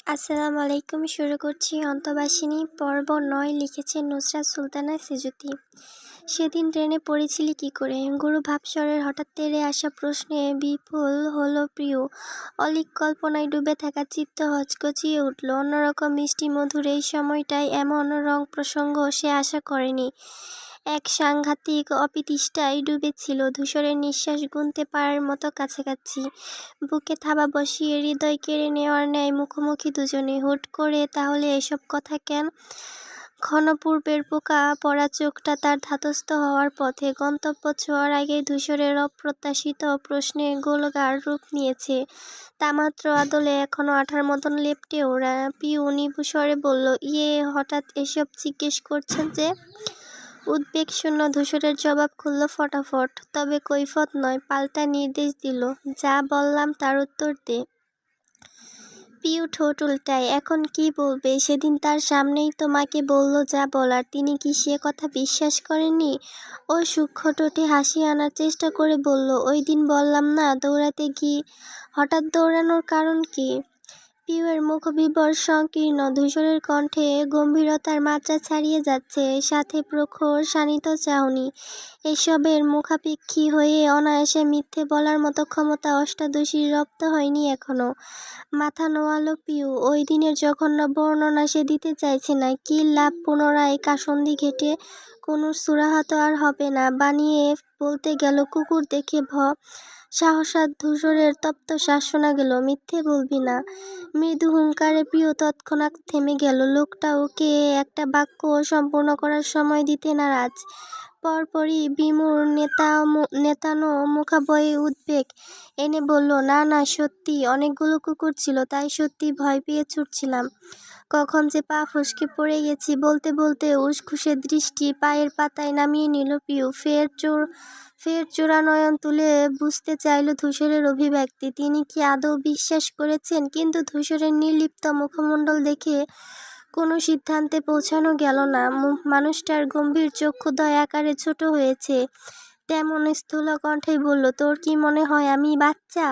আসসালামু আলাইকুম। শুরু করছি অন্তবাসিনী পর্ব ৯। লিখেছেন নুসরাত সুলতানা সিজুতি। সেদিন ট্রেনে পড়েছিলি কি করে? গুরু ভাবস্বরের হঠাৎ তেড়ে আসা প্রশ্নে বিপুল হলো প্রিয়। অলীক কল্পনায় ডুবে থাকা চিত্ত হচকচিয়ে উঠল। অন্যরকম মিষ্টি মধুর এই সময়টায় এমন রং প্রসঙ্গ সে আশা করেনি। এক সাংঘাতিক অপিতৃষ্টায় ডুবেছিল। ধূসরের নিঃশ্বাস গুনতে পারার মতো কাছাকাছি। বুকে থাবা বসিয়ে হৃদয় কেড়ে নেওয়ার ন্যায় মুখোমুখি দুজনে। হুট করে তাহলে এসব কথা কেন? ক্ষণপূর্বের পোকা পড়া চোখটা তার ধাতস্থ হওয়ার পথে। গন্তব্য ছোঁয়ার আগেই ধূসরের অপ্রত্যাশিত প্রশ্নে গোলগার রূপ নিয়েছে। তামাত্র আদলে এখনো আঠার মতন লেপ্টে ওরা। পিউ নিভু স্বরে বলল, ইয়ে, হঠাৎ এসব জিজ্ঞেস করছেন যে? উদ্বেগশূন্য ধূসরের জবাব খুলল ফটাফট। তবে কৈফত নয়, পাল্টা নির্দেশ দিল, যা বললাম তার উত্তর দে। পিউ ঠোঁট উল্টায়। এখন কি বলবে? সেদিন তার সামনেই তো মাকে বলল যা বলার। তিনি কি সে কথা বিশ্বাস করেননি? ও সূক্ষ্ম ঠোঁটে হাসি আনার চেষ্টা করে বলল, ওই দিন বললাম না দৌড়াতে গিয়ে। হঠাৎ দৌড়ানোর কারণ কি? পিউয়ের মুখবিবর সংকীর্ণ। ধূসরের কণ্ঠে গম্ভীরতার মাত্রা ছাড়িয়ে যাচ্ছে, সাথে প্রখর শানিত চাহনি। এসবের মুখাপেক্ষী হয়ে অনায়াসে মিথ্যে বলার মতো ক্ষমতা অষ্টাদশীর রপ্ত হয়নি এখনো। মাথা নোয়ালো পিউ। ওই দিনের জঘন্য বর্ণনা সে দিতে চাইছে না। কি লাভ পুনরায় কাসন্দি ঘেঁটে? কোনো সুরাহা তো আর হবে না। বানিয়ে বলতে গেল কুকুর দেখে সাহসাত ধূসরের তপ্ত শ্বাস শোনা গেল। মিথ্যে বলবি না। মৃদু হুঙ্কারে প্রিয় তৎক্ষণাৎ থেমে গেল। লোকটা ওকে একটা বাক্য সম্পূর্ণ করার সময় দিতে নারাজ। পরপরই বিমূঢ় নেতানো মুখাবয়ে উদ্বেগ এনে বলল, না না, সত্যি অনেকগুলো কুকুর ছিল, তাই সত্যি ভয় পেয়ে ছুটছিলাম। কখন যে পা ফসকে পড়ে গেছি। বলতে বলতে উসখুসে দৃষ্টি পায়ের পাতায় নামিয়ে নিল পিউ। ফের চোরা নয়ন তুলে বুঝতে চাইল ধূসরের অভিব্যক্তি। তিনি কি আদৌ বিশ্বাস করেছেন? কিন্তু ধূসরের নির্লিপ্ত মুখমণ্ডল দেখে কোনো সিদ্ধান্তে পৌঁছানো গেল না। মানুষটার গম্ভীর চক্ষুদ্বয় আকারে ছোট হয়েছে। তেমন স্থূল কণ্ঠেই বলল, তোর কি মনে হয় আমি বাচ্চা?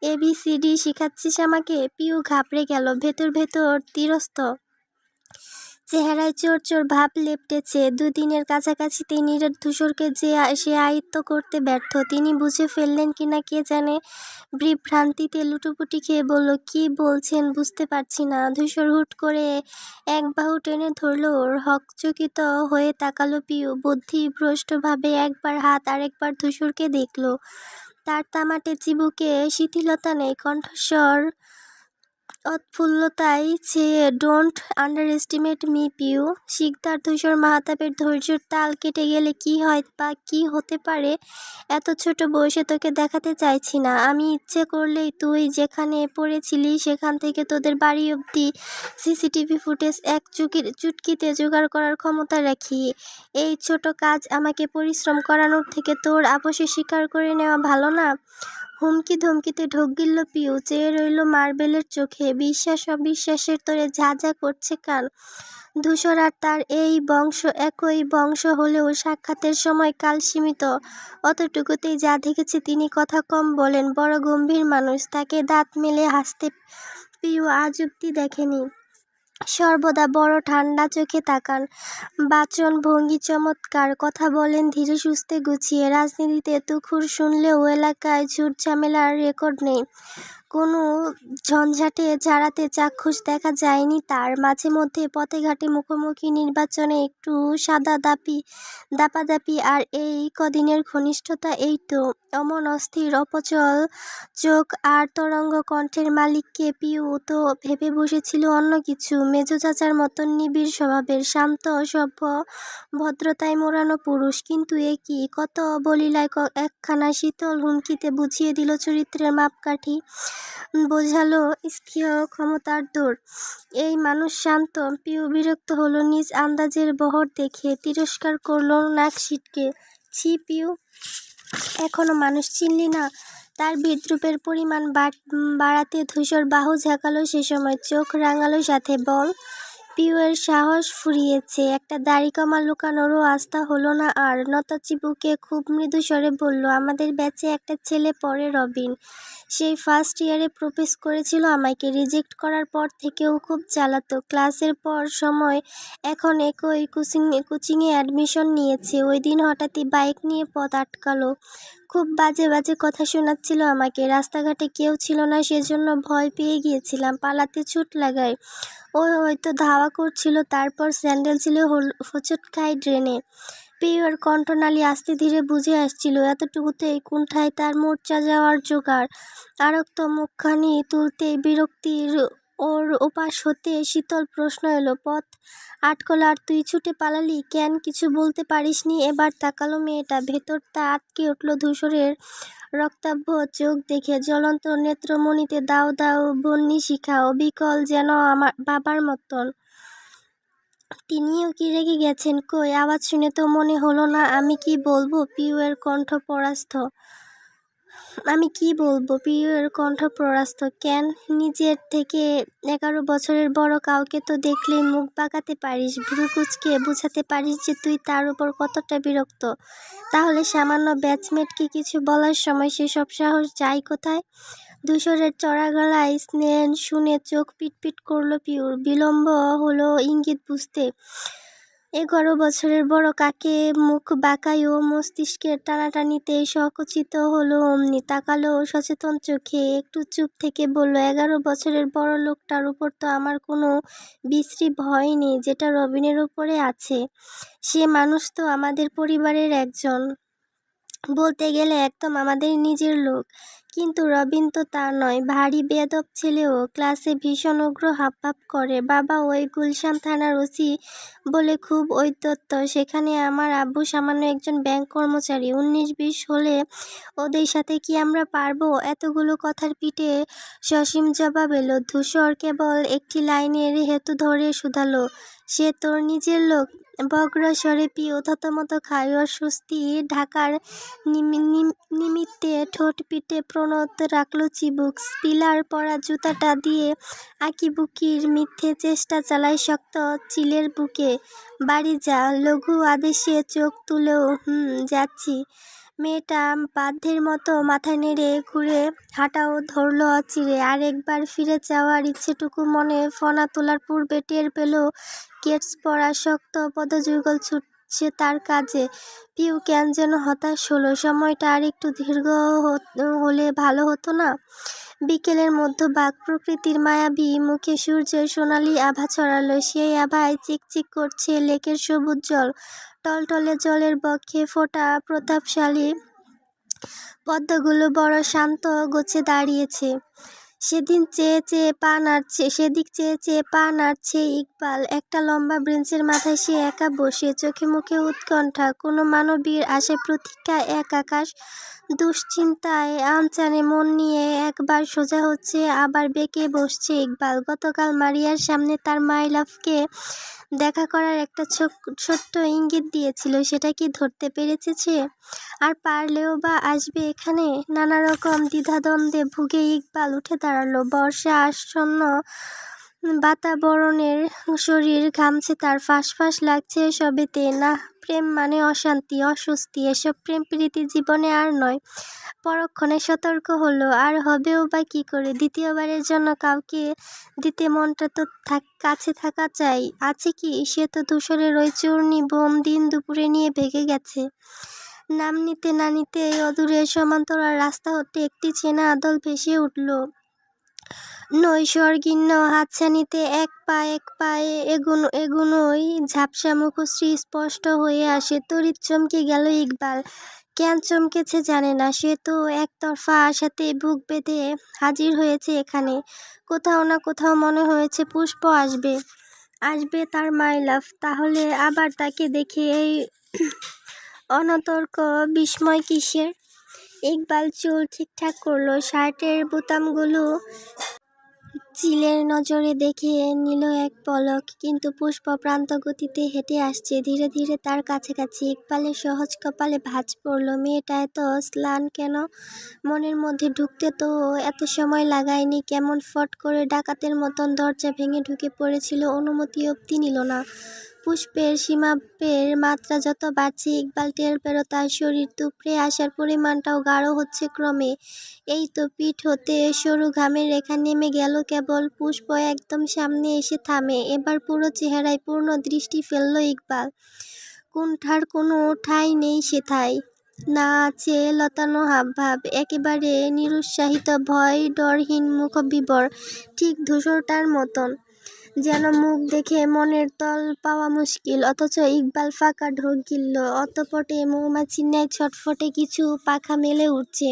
ABCD শিখাচ্ছিস আমাকে? পিউ ঘাবড়ে গেল। ভেতর ভেতর তীরস্থ চেহারায় চোর চোর ভাব লেপটেছে। দুদিনের কাছাকাছিতেই নীরব ধূসরকে যে সে আয়ত্ত করতে ব্যর্থ। তিনি বুঝে ফেললেন কিনা কে জানে। বিভ্রান্তিতে লুটোপুটি খেয়ে বলল, কি বলছেন বুঝতে পারছি না। ধূসর হুট করে এক বাহু টেনে ধরল ওর। হকচকিত হয়ে তাকালো পিউ। বুদ্ধিভ্রষ্টভাবে একবার হাত আরেকবার ধূসরকে দেখল। তার তামাটে চিবুকে শিথিলতা নেই, কণ্ঠস্বর অৎফুল্লতায় ছেয়ে, don't underestimate me Piu. Sikdar ধূসর মাহতাবের ধৈর্যের তাল কেটে গেলে কি হয় বা কি হতে পারে এত ছোট বয়সে তোকে দেখাতে চাইছি না। আমি ইচ্ছে করলেই তুই যেখানে পড়েছিলি সেখান থেকে তোদের বাড়ি অবধি CCTV ফুটেজ এক চুটকিতে জোগাড় করার ক্ষমতা রাখি। এই ছোট কাজ আমাকে পরিশ্রম করানোর থেকে তোর আপোষে স্বীকার করে নেওয়া ভালো না? হুমকি ধমকিতে ঢোক গিলল পিউ। চেয়ে রইল মার্বেলের চোখে। বিশ্বাস অবিশ্বাসের তোরে ঝা ঝা করছে কান। ধূসর আর তার এই বংশ একই বংশ হলেও সাক্ষাতের সময় কাল সীমিত। অতটুকুতেই যা দেখেছে তিনি কথা কম বলেন। বড় গম্ভীর মানুষ। তাকে দাঁত মেলে হাসতে পিউ আজ অব্দি দেখেনি। সর্বদা বড় ঠান্ডা চোখে তাকান। বাচন ভঙ্গি চমৎকার। কথা বলেন ধীরে সুস্থে গুছিয়ে। রাজনীতিতে তুখুর শুনলেও এলাকায় ঝুট ঝামেলার রেকর্ড নেই। কোনো ঝঞ্ঝাটে জড়াতে চাক্ষুষ দেখা যায়নি তার। মাঝে মধ্যে পথে ঘাটে মুখোমুখি নির্বাচনে একটু দাপাদাপি আর এই কদিনের ঘনিষ্ঠতা, এই তো। অমন অস্থির অপচল চোখ আর তরঙ্গ কণ্ঠের মালিককে পিউ তো ভেবে বসেছিল অন্য কিছু। মেজো চাচার মতন নিবিড় স্বভাবের, শান্ত সভ্য ভদ্রতায় মোড়ানো পুরুষ। কিন্তু এ কি? কত অবলীলায় একখানা শীতল হুমকিতে বুঝিয়ে দিল চরিত্রের মাপকাঠি। বোঝালো স্থির ক্ষমতার দৌড়। এই মানুষ শান্ত। পিউ বিরক্ত হলো নিজ আন্দাজের বহর দেখে। তিরস্কার করলো নাক সিটকে। ছি পিউ, এখনো মানুষ চিনলি না? তার বিদ্রূপের পরিমাণ বাড়াতে ধূসর বাহু ঝাঁকালো সে সময়। চোখ রাঙালো সাথে। বল। পিউয়ের সাহস ফুরিয়েছে, একটা দাড়ি-কমা লুকানোরও আস্থা হলো না আর। নত চিবুকে খুব মৃদু স্বরে বলল, আমাদের ব্যাচে একটা ছেলে পড়ে রবিন। সেই ফার্স্ট ইয়ারে প্রপোজ করেছিল আমাকে, রিজেক্ট করার পর থেকেও খুব জ্বালাতো। ক্লাসের পর সময় এখন একই কোচিংয়ে অ্যাডমিশন নিয়েছে। ওই দিন হঠাৎই বাইক নিয়ে পথ আটকালো, খুব বাজে বাজে কথা শোনাচ্ছিল আমাকে। রাস্তাঘাটে কেউ ছিল না, সেজন্য ভয় পেয়ে গিয়েছিলাম, পালাতে ছুট লাগাই। ও হয়তো ধাওয়া করছিল, তারপর স্যান্ডেল ছিল হোঁচট খায় ড্রেনে। পিউয়ের কণ্ঠনালী আস্তে ধীরে বুঝে আসছিল, এতটুকুতেই কুণ্ঠায় তার মূর্ছা যাওয়ার জোগাড়। আরক্ত মুখখানি তুলতেই বিরক্তির ওর ওপাশ হতে শীতল প্রশ্ন এলো, পথ আটকলো আর তুই ছুটে পালালি কেন? কিছু বলতে পারিসনি? এবার তাকালো মেয়েটা, ভেতরটা আটকে উঠল ধূসরের রক্তাভ চোখ দেখে। জ্বলন্ত নেত্রমণিতে দাও দাও বন্যি শিখা, অবিকল যেন আমার বাবার মতন। তিনিও কি রেগে গেছেন? কই, আওয়াজ শুনে তো মনে হলো না। আমি কি বলবো? পিউয়ের কণ্ঠ পরাস্ত। কেন? নিজের থেকে 11 বছরের বড় কাউকে তো দেখলেই মুখ বাঁকাতে পারিস, ভ্রু কুঁচকে বোঝাতে পারিস যে তুই তার উপর কতটা বিরক্ত। তাহলে সামান্য ব্যাচমেটকে কিছু বলার সময় সেসব সাহস যায় কোথায়? ধূসরের চড়া গলায় স্নেহ শুনে চোখ পিটপিট করলো পিউর। বিলম্ব হলো ইঙ্গিত বুঝতে। 11 বছরের বড় কাকে মুখ বাঁকায় ও মস্তিষ্কের টানাটানিতে সংকুচিত হলো অমনি। তাকালো সচেতন চোখে, একটু চুপ থেকে বলল, 11 বছরের বড় লোকটার উপর তো আমার কোনো বিশ্রী ভয় নেই, যেটা রবিনের উপরে আছে। সে মানুষ তো আমাদের পরিবারের একজন, বলতে গেলে একদম আমাদের নিজের লোক। কিন্তু রবিন তো তা নয়, ভারী বেয়াদব ছেলেও। ক্লাসে ভীষণ উগ্র হাবভাব করে। বাবা ওই গুলশান থানার ওসি বলে খুব ঔদ্ধত্য। সেখানে আমার আব্বু সামান্য একজন ব্যাংক কর্মচারী। 19-20 হলে ওদের সাথে কি আমরা পারবো? এতগুলো কথার পিঠে সসীম জবাব এলো। ধূসর কেবল একটি লাইনের হেতু ধরে শুধালো, সে তোর নিজের লোক? বগ্র স্বরে পিউ থতমত খায়, অস্বস্তি ঢাকার নিমিত্তে ঠোঁট পিটে প্রণত রাখলো চিবুক। স্পিলার পরা জুতাটা দিয়ে আঁকিবুকির মিথ্যে চেষ্টা চালায় শক্ত চিলের বুকে। বাড়ি যা, লঘু আদেশে চোখ তুলেও যাচ্ছি। মেয়েটা বাধ্যের মতো মাথা নেড়ে ঘুরে হাঁটাও ধরল অচিরে। আরেকবার ফিরে যাওয়ার ইচ্ছেটুকু মনে ফনা তোলার পূর্বে টের পেল কেটস পরা শক্ত পদযুগল ছুটছে তার কাজে। পিউ কেন যেন হতাশ হলো। সময়টা আর একটু দীর্ঘ হলে ভালো হতো না? বিকেলের মধ্যভাগ, প্রকৃতির মায়াবী মুখে সূর্যের সোনালি আভা ছড়ালো। সেই আভায় চিকচিক করছে লেকের সবুজ জল। টলটলে জলের বক্ষে ফোটা প্রতাপশালী পদ্মগুলো বড় শান্ত গোছে দাঁড়িয়েছে। সেদিক চেয়ে পা নাড়ছে ইকবাল। একটা লম্বা বেঞ্চের মাথায় সে একা বসে, চোখে মুখে উৎকণ্ঠা, কোনো মানবীর আশায় প্রতীক্ষা এক আকাশ। দুশ্চিন্তায় আনচানে মন নিয়ে একবার সোজা হচ্ছে, আবার বেঁকে বসছে ইকবাল। গতকাল মারিয়ার সামনে তার মাই লাভকে দেখা করার একটা ছোট্ট ইঙ্গিত দিয়েছিল, সেটা কি ধরতে পেরেছে সে? আর পারলেও বা আসবে এখানে? নানা রকম দ্বিধাদ্বন্দ্বে ভুগে ইকবাল উঠে দাঁড়ালো। বর্ষা আসন্ন, বাতাবরণের, শরীর ঘামছে তার, ফাঁস লাগছে সবেতে। না, প্রেম মানে অশান্তি, অস্বস্তি। এসব প্রেম প্রীতি জীবনে আর নয়। পরক্ষণে সতর্ক হলো, আর হবেও বা কি করে? দ্বিতীয়বারের জন্য কাউকে দিতে মনটা তো কাছে থাকা চাই। আছে কি? সে তো ধূসরের ওই চূর্ণী বোম দিন দুপুরে নিয়ে ভেগে গেছে। নাম নিতে না নিতেই অদূরে সমান্তরাল রাস্তা হতে একটি চেনা আদল ভেসে উঠল। নৈসর্গিন্য হাতছানিতে এক পায়ে এগুনোই ঝাপসা মুখশ্রী স্পষ্ট হয়ে আসে। তড়িৎ চমকে গেল ইকবাল। কেন চমকেছে জানে না। সে তো একতরফা আশাতে বুক বেঁধে হাজির হয়েছে এখানে। কোথাও না কোথাও মনে হয়েছে পুষ্প আসবে তার মাই লাভ। তাহলে আবার তাকে দেখে এই অনতর্ক বিস্ময় কিসের? ইকবাল চুল ঠিকঠাক করলো, শার্টের বোতামগুলো চিলের নজরে দেখে নিল এক পলক, কিন্তু পুষ্প প্রান্ত গতিতে হেঁটে আসছে। ধীরে ধীরে তার কাছাকাছি। ইকবালের সহজ কপালে ভাঁজ পড়ল। মেয়েটা এত স্লান কেন? মনের মধ্যে ঢুকতে তো এত সময় লাগায়নি। কেমন ফট করে ডাকাতের মতন দরজা ভেঙে ঢুকে পড়েছিল, অনুমতি অবধি নিল না। পুষ্পের সীমাপের মাত্রা যত বাড়ছে, ইকবাল টের পেল তার শরীর তুপড়ে আসার পরিমাণটাও গাঢ় হচ্ছে ক্রমে। এই তো পিঠ হতে সরু ঘামের রেখা নেমে গেল কেবল। পুষ্প একদম সামনে এসে থামে। এবার পুরো চেহারায় পূর্ণ দৃষ্টি ফেলল ইকবাল। কুণ্ঠার কোনো ঠাঁই নেই সেথায়। না আছে লতানো হাবভাব, একেবারে নিরুৎসাহিত, ভয় ডরহীন মুখবিবর, ঠিক ধূসরটার মতন। যেন মুখ দেখে মনের তল পাওয়া মুশকিল। অথচ ইকবাল ফাঁকা ঢোক গিলল। অতঃপটে মৌমাছির ন্যায় ছটফটে কিছু পাখা মেলে উঠছে।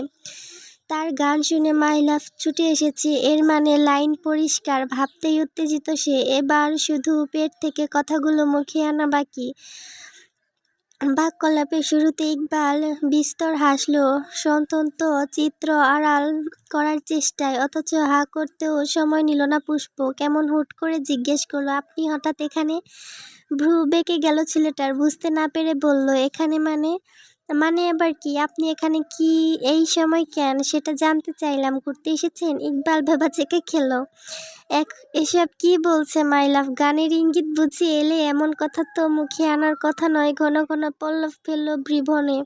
তার গান শুনে মাই লাভ ছুটে এসেছে। এর মানে লাইন পরিষ্কার। ভাবতেই উত্তেজিত সে। এবার শুধু পেট থেকে কথাগুলো মুখে আনা বাকি। বাক্যালাপের শুরুতে ইকবাল বিস্তর হাসল, স্বতন্ত্র চিত্র আড়াল করার চেষ্টায়। অথচ হা করতেও সময় নিল না পুষ্প। কেমন হুট করে জিজ্ঞেস করলো, আপনি হঠাৎ এখানে? ভ্রু বেঁকে গেল ছেলেটার। বুঝতে না পেরে বলল, এখানে মানে? মানে আবার কি? আপনি এখানে কি এই সময় কেন সেটা জানতে চাইলাম। ঘুরতে এসেছেন? ইকবাল ভেবাচেকে খেল। এসব কি বলছে মাই লাভ? গানের ইঙ্গিত বুঝি এলে? এমন কথা তো মুখে আনার কথা নয়। ঘন ঘন পল্লব ফেলল ভ্রূভণে।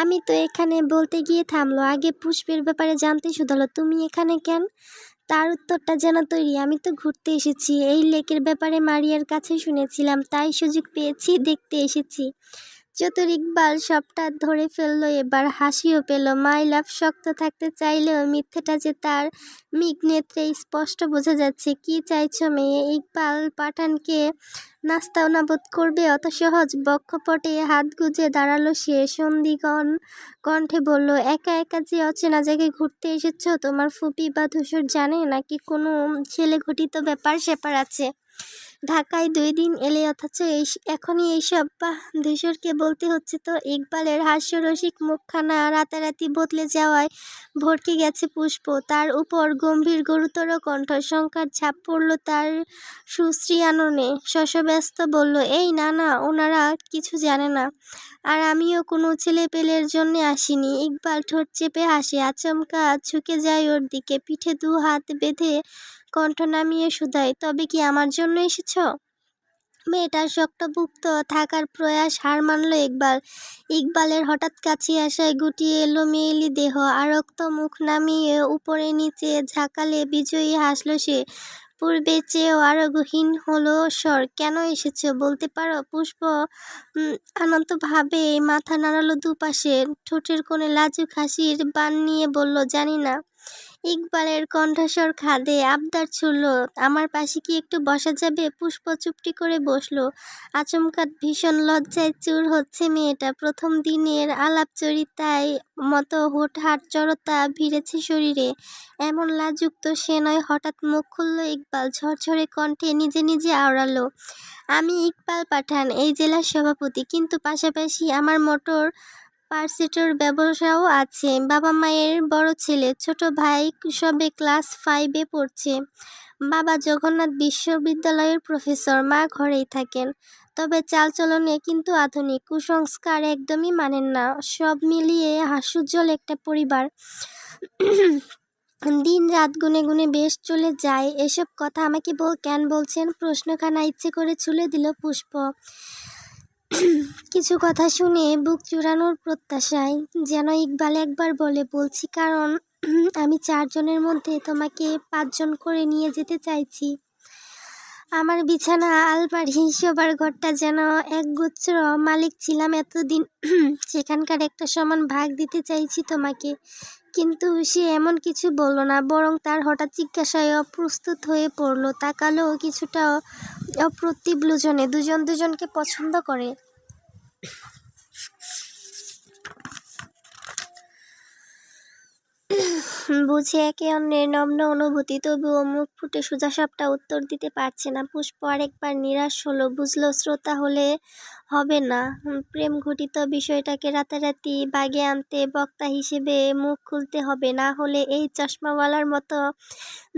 আমি তো এখানে বলতে গিয়ে থামলো। আগে পুষ্পের ব্যাপারে জানতে শুধালো, তুমি এখানে কেন? তার উত্তরটা যেন তৈরি। আমি তো ঘুরতে এসেছি। এই লেকের ব্যাপারে মারিয়ার কাছে শুনেছিলাম, তাই সুযোগ পেয়েছি, দেখতে এসেছি। চতুর ইকবাল সবটা ধরে ফেলল। এবার হাসিও পেল। মাই লাভ শক্ত থাকতে চাইলেও মিথ্যেটা যে তার মিগ নেত্রে স্পষ্ট বোঝা যাচ্ছে। কি চাইছো মেয়ে? ইকবাল পাঠানকে নাস্তানাবুদ করবে অত সহজ? বক্ষপটে হাত গুজে দাঁড়ালো সে। সন্দিগ্ধ কণ্ঠে বলল, একা একা যে অচেনা জায়গায় ঘুরতে এসেছ, তোমার ফুপি বা ধূসর জানে নাকি কোনো ছেলে ঘটিত ব্যাপার স্যাপার আছে? ঢাকায় 2 দিন এলে অথচ এখনই এইসব? বাহ, ধূসরকে বলতে হচ্ছে তো। ইকবালের হাস্যরসিক মুখখানা রাতারাতি বদলে যাওয়ায় ভড়কে গেছে পুষ্প। তার উপর গম্ভীর গুরুতর কণ্ঠ। শঙ্কার ছাপ পড়ল তার সুশ্রী আননে। শশব্যস্ত বলল, এই না না, ওনারা কিছু জানে না। আর আমিও কোনো ছেলেপেলের জন্যে আসিনি। ইকবাল ঠোঁট চেপে হাসে। আচমকা ঝুঁকে যায় ওর দিকে। পিঠে 2 হাত বেঁধে কণ্ঠ নামিয়ে শুধায়, তবে কি আমার জন্য এসেছ? মেয়েটার শক্তপোক্ত থাকার প্রয়াস হার মানল ইকবাল। ইকবালের হঠাৎ কাছে আসায় গুটিয়ে এলো মেয়েলি দেহ। আরক্ত মুখ নামিয়ে উপরে নিচে ঝাঁকালে বিজয়ী হাসল সে। পূর্বের চেয়েও আরো গহীন হলো স্বর। কেন এসেছ বলতে পারো? পুষ্প আনন্তভাবে মাথা নাড়ালো দুপাশে। ঠোঁটের কোণে লাজুক হাসির বান নিয়ে বলল, জানি না। ইকবালের কণ্ঠস্বর খাদে। আবদার ছুড়ল, আমার পাশে কি একটু বসা যাবে? পুষ্প চুপটি করে বসল। আচমকা ভীষণ লজ্জায় চুর হচ্ছে মেয়েটা। প্রথম দিনের আলাপচরিতায় মতো হুটহাট জড়তা ভিড়েছে শরীরে। এমন লাজুক তো সে নয়। হঠাৎ মুখ খুলল ইকবাল। ঝরঝরে কণ্ঠে নিজে নিজে আওড়ালো, আমি ইকবাল পাঠান, এই জেলার সভাপতি। কিন্তু পাশাপাশি আমার মোটর পার্সেটের ব্যবসাও আছে। বাবা মায়ের বড় ছেলে। ছোট ভাই সবে ক্লাস 5-এ পড়ছে। বাবা জগন্নাথ বিশ্ববিদ্যালয়ের প্রফেসর। মা ঘরেই থাকেন। তবে চালচলনে কিন্তু আধুনিক। কুসংস্কার একদমই মানেন না। সব মিলিয়ে হাস্যোজ্জ্বল একটা পরিবার। দিন রাত গুনে গুনে বেশ চলে যায়। এসব কথা আমাকে কেন বলছেন? প্রশ্নখানা ইচ্ছে করে ছুঁড়ে দিল পুষ্প। কিছু কথা শুনে বুক চুরানোর প্রত্যাশায়। যেন ইকবাল একবার বলে, বলছি কারণ আমি 4 জনের মধ্যে তোমাকে 5 জন করে নিয়ে যেতে চাইছি। আমার বিছানা, আলমারি, শোবার ঘরটা যেন একগুচ্ছ মালিক ছিলাম এতদিন। সেখানকার একটা সমান ভাগ দিতে চাইছি তোমাকে। কিন্তু সে এমন কিছু বলল না, বরং তার হঠাৎ জিজ্ঞাসায় অপ্রস্তুত হয়ে পড়ল। তাকালো কিছুটা অপ্রতিভ। দুজন দুজনকে পছন্দ করে। বুঝে একে অন্যের নগ্ন অনুভূতি, তবুও মুখ ফুটে সোজাসাপটা উত্তর দিতে পারছে না। পুষ্প আরেকবার নিরাশ হলো। বুঝল শ্রোতা হলে হবে না। প্রেম ঘটিত বিষয়টাকে রাতারাতি বাগে আনতে বক্তা হিসেবে মুখ খুলতে হবে, না হলে এই চশমাওয়ালার মতো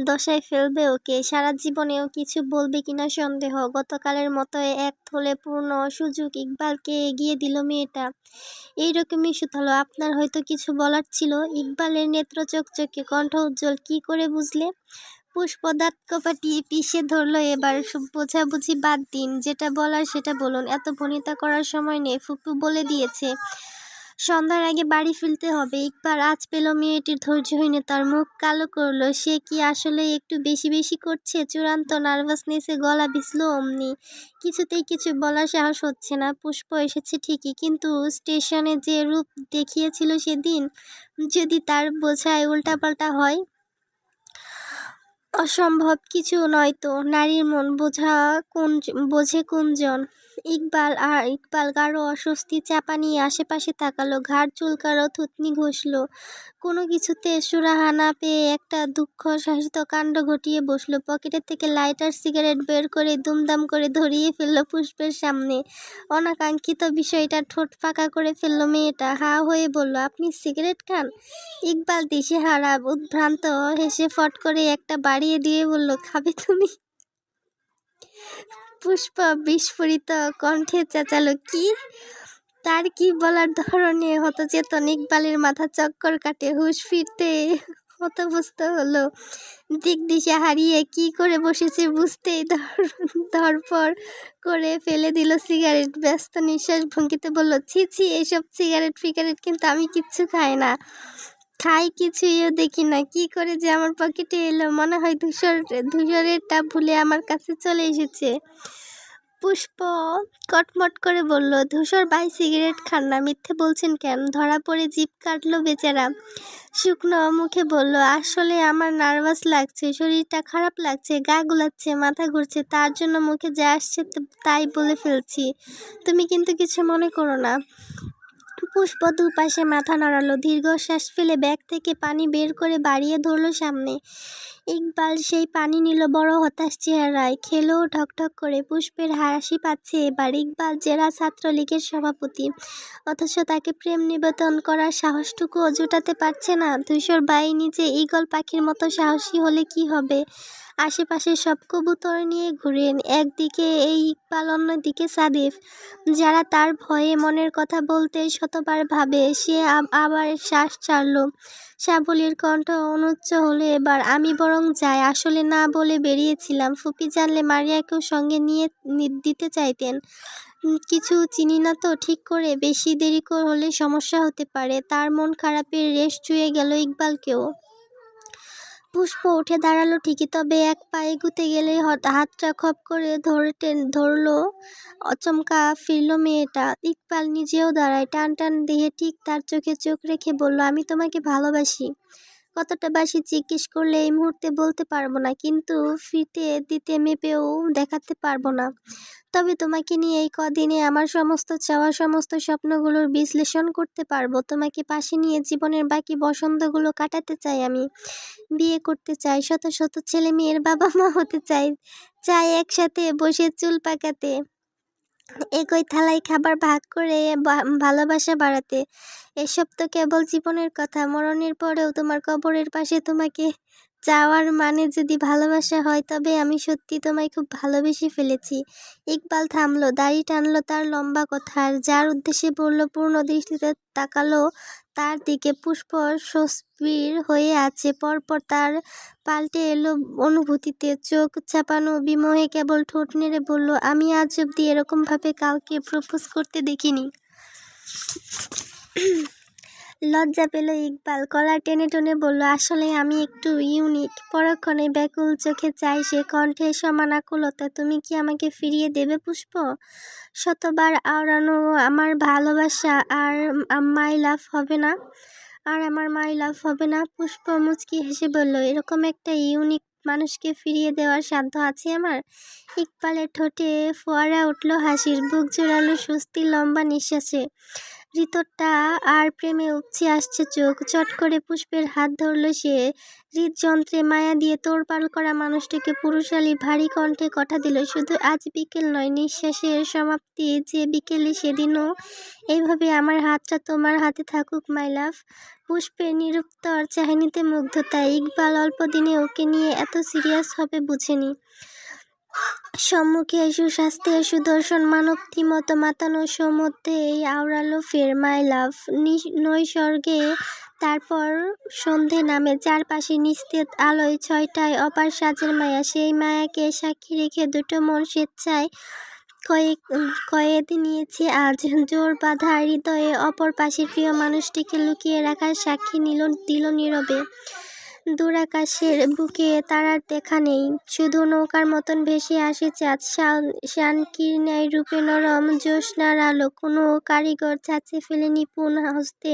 দশায় ফেলবে ওকে। সারা জীবনেও কিছু বলবে কিনা সন্দেহ। গতকালের মতো এক থলে পূর্ণ সুযোগ ইকবালকে এগিয়ে দিল মেয়েটা। এইরকমই শুধালো, আপনার হয়তো কিছু বলার ছিল। ইকবালের নেত্র চকচকে, কণ্ঠ উজ্জ্বল। কি করে বুঝলে? পুষ্প দাঁত কপাটি পিষে ধরল এবার। বোঝাবুঝি বাদ দিন, যেটা বলার সেটা বলুন। এত ভনিতা করার সময় নেই, ফুপু বলে দিয়েছে সন্ধ্যার আগে বাড়ি ফিরতে হবে। ইকবাল আজ পেল মেয়েটির ধৈর্যহীনতার মুখ কালো করলো। সে কি আসলে একটু বেশি বেশি করছে? চূড়ান্ত নার্ভাসনেসে গলা ভিজল অমনি। কিছুতেই কিছু বলার সাহস হচ্ছে না। পুষ্প এসেছে ঠিকই, কিন্তু স্টেশনে যে রূপ দেখিয়েছিল সেদিন, যদি তার বোঝায় উল্টাপাল্টা হয়? অসম্ভব কিছু নয়তো। নারীর মন বোঝে কোনজন? ইকবাল গাঢ় অস্বস্তি চাপা নিয়ে আশেপাশে তাকালো, ঘাড় চুলকালো, থুতনি ঘষল। কোনো কিছুতে সুরাহা না পেয়ে একটা দুঃখ শাসিত কাণ্ড ঘটিয়ে বসলো। পকেটের থেকে লাইটার সিগারেট বের করে দুমদাম করে ধরিয়ে ফেলল পুষ্পের সামনে। অনাকাঙ্ক্ষিত বিষয়টা ঠোঁট ফাঁকা করে ফেলল মেয়েটা। হা হয়ে বলল, আপনি সিগারেট খান? ইকবাল দিশেহারা উদ্ভ্রান্ত হেসে ফট করে একটা বাড়িয়ে দিয়ে বলল, খাবে তুমি? পুষ্প বিস্ফোরিত কণ্ঠে চেঁচালো, কি? তার কি বলার ধরনে হতচেতন ইকবালের মাথা চক্কর কাটে, হুঁশ ফিরতে হতভম্ব হলো। দিকদিশা হারিয়ে কি করে বসেছে বুঝতেই ধরপড় করে ফেলে দিল সিগারেট। ব্যস্ত নিঃশ্বাস ভঙ্গিতে বলল, ছি ছি, এইসব সিগারেট ফিগারেট কিন্তু আমি কিচ্ছু খাই না। খাই কিছুইও দেখি না, কি করে যে আমার পকেটে এলো। মনে হয় ধূসরেরটা ভুলে আমার কাছে চলে এসেছে। পুষ্প কটমট করে বলল, ধূসর ভাই সিগারেট খান না, মিথ্যে বলছেন কেন? ধরা পড়ে জিভ কাটলো বেচারা। শুকনো মুখে বলল, আসলে আমার নার্ভাস লাগছে, শরীরটা খারাপ লাগছে, গা গুলাচ্ছে, মাথা ঘুরছে, তার জন্য মুখে যা আসছে তাই বলে ফেলছি। তুমি কিন্তু কিছু মনে করো না। পুষ্প দুপাশে মাথা নাড়ালো, দীর্ঘশ্বাস ফেলে ব্যাগ থেকে পানি বের করে বাড়িয়ে ধরল সামনে। ইকবাল সেই পানি নিল বড় হতাশ চেহারায়, খেলো ঠকঠক করে। পুষ্পের হাসি পাচ্ছে এবার। ইকবাল জেলা ছাত্রলীগের সভাপতি, অথচ তাকে প্রেম নিবেদন করার সাহসটুকুও জোটাতে পারছে না। ধূসর বাই নিজে ঈগল পাখির মতো সাহসী হলে কি হবে? আশেপাশে সব কবুতর নিয়ে ঘুরেন, একদিকে এই ইকবাল, অন্যদিকে সাদিফ, যারা তার ভয়ে মনের কথা বলতে শতবার ভাবে। সে আবার শ্বাস ছাড়ল। শ্যাবলীর কণ্ঠ অনুচ্চ হলো এবার, আমি বরং যাই। আসলে না বলে বেরিয়েছিলাম, ফুপি জানলে মারিয়াকেও সঙ্গে নিয়ে দিতে চাইতেন। কিছু চিনি না তো ঠিক করে, বেশি দেরি হলে সমস্যা হতে পারে। তার মন খারাপের রেশ চুয়ে গেল ইকবালকেও। পুষ্প উঠে দাঁড়ালো ঠিকই, তবে এক পা এগুতে গেলেই হাতটা খপ করে ধরলো। অচমকা ফিরল মেয়েটা। ইকবাল নিজেও দাঁড়ায়, টান টান দেহে ঠিক তার চোখে চোখ রেখে বলল, আমি তোমাকে ভালোবাসি। কতটা বাসি জিজ্ঞেস করলে এই মুহূর্তে বলতে পারবো না, কিন্তু ফিতে দিতে মেপেও দেখাতে পারবো না। তবে তোমাকে নিয়ে এই কদিনে আমার সমস্ত চাওয়া, সমস্ত স্বপ্নগুলোর বিশ্লেষণ করতে পারবো। তোমাকে পাশে নিয়ে জীবনের বাকি বসন্তগুলো কাটাতে চাই আমি। বিয়ে করতে চাই, শত শত ছেলে মেয়ের বাবা মা হতে চাই। চাই একসাথে বসে চুল পাকাতে, একই থালায় খাবার ভাগ করে ভালোবাসা বাড়াতে। এসব তো কেবল জীবনের কথা, মরণের পরেও তোমার কবরের পাশে তোমাকে চাওয়ার মানে যদি ভালোবাসা হয়, তবে আমি সত্যি তোমায় খুব ভালোবেসে ফেলেছি। ইকবাল থামলো, দাড়ি টানলো তার লম্বা কথার, যার উদ্দেশ্যে বলল পূর্ণ দৃষ্টিতে তাকালো তার দিকে। পুষ্প সস্পির হয়ে আছে, পরপর তার পাল্টে এলো অনুভূতিতে। চোখ চাপানো বিমোহে কেবল ঠোঁট নেড়ে বলল, আমি আজ অব্দি এরকমভাবে কাউকে প্রপোজ করতে দেখিনি। লজ্জা পেল ইকবাল, কলার টেনে টেনে বলল, আসলে আমি একটু ইউনিক। পরক্ষণে ব্যাকুল চোখে চাই সে, কণ্ঠে সমান আকুলতা। তুমি কি আমাকে ফিরিয়ে দেবে পুষ্প? শতবার আওড়ানো আমার ভালোবাসা আর মাই লাভ হবে না? আর আমার মাই লাভ হবে না? পুষ্প মুচকি হেসে বলল, এরকম একটা ইউনিক মানুষকে ফিরিয়ে দেওয়ার সাধ্য আছে আমার? ইকবালের ঠোঁটে ফোয়ারা উঠল হাসির, বুক জোড়ালো স্বস্তির লম্বা নিঃশ্বাসে। ঋতুটা আর প্রেমে উপচে আসছে চোখ। চট করে পুষ্পের হাত ধরল সে। হৃদযন্ত্রে মায়া দিয়ে তোড়পাড় করা মানুষটিকে পুরুষালী ভারী কণ্ঠে কথা দিল, শুধু আজ বিকেল নয়, নিঃশ্বাসের সমাপ্তি যে বিকেলে সেদিনও এইভাবে আমার হাতটা তোমার হাতে থাকুক মাই লাভ। পুষ্পের নিরুত্তর চাহনিতে মুগ্ধতা। ইকবাল অল্প দিনে ওকে নিয়ে এত সিরিয়াস হবে বুঝেনি। সম্মুখে সুস্বাস্থ্যের সুদর্শন মানবটি মতো মাতানো সমুদ্রেই আওড়ালো ফের মাই লাভ। নৈসর্গে তারপর সন্ধে নামে, চারপাশে নিস্তেজ আলোয় ছয়টায় অপার সাজের মায়া। সেই মায়াকে সাক্ষী রেখে দুটো মন স্বেচ্ছায় কয়েদ নিয়েছে আজ। জোর বাঁধা হৃদয়ে অপর পাশের প্রিয় মানুষটিকে লুকিয়ে রাখার সাক্ষী দিল নীরবে। দূরাকাশের বুকে তারার দেখা নেই, শুধু নৌকার মতন ভেসে আসে চাঁদ। শানকিরণায় রূপে নরম জ্যোৎস্নার আলো। কোনো কারিগর ছাঁচে ফেলে নিপুণ হস্তে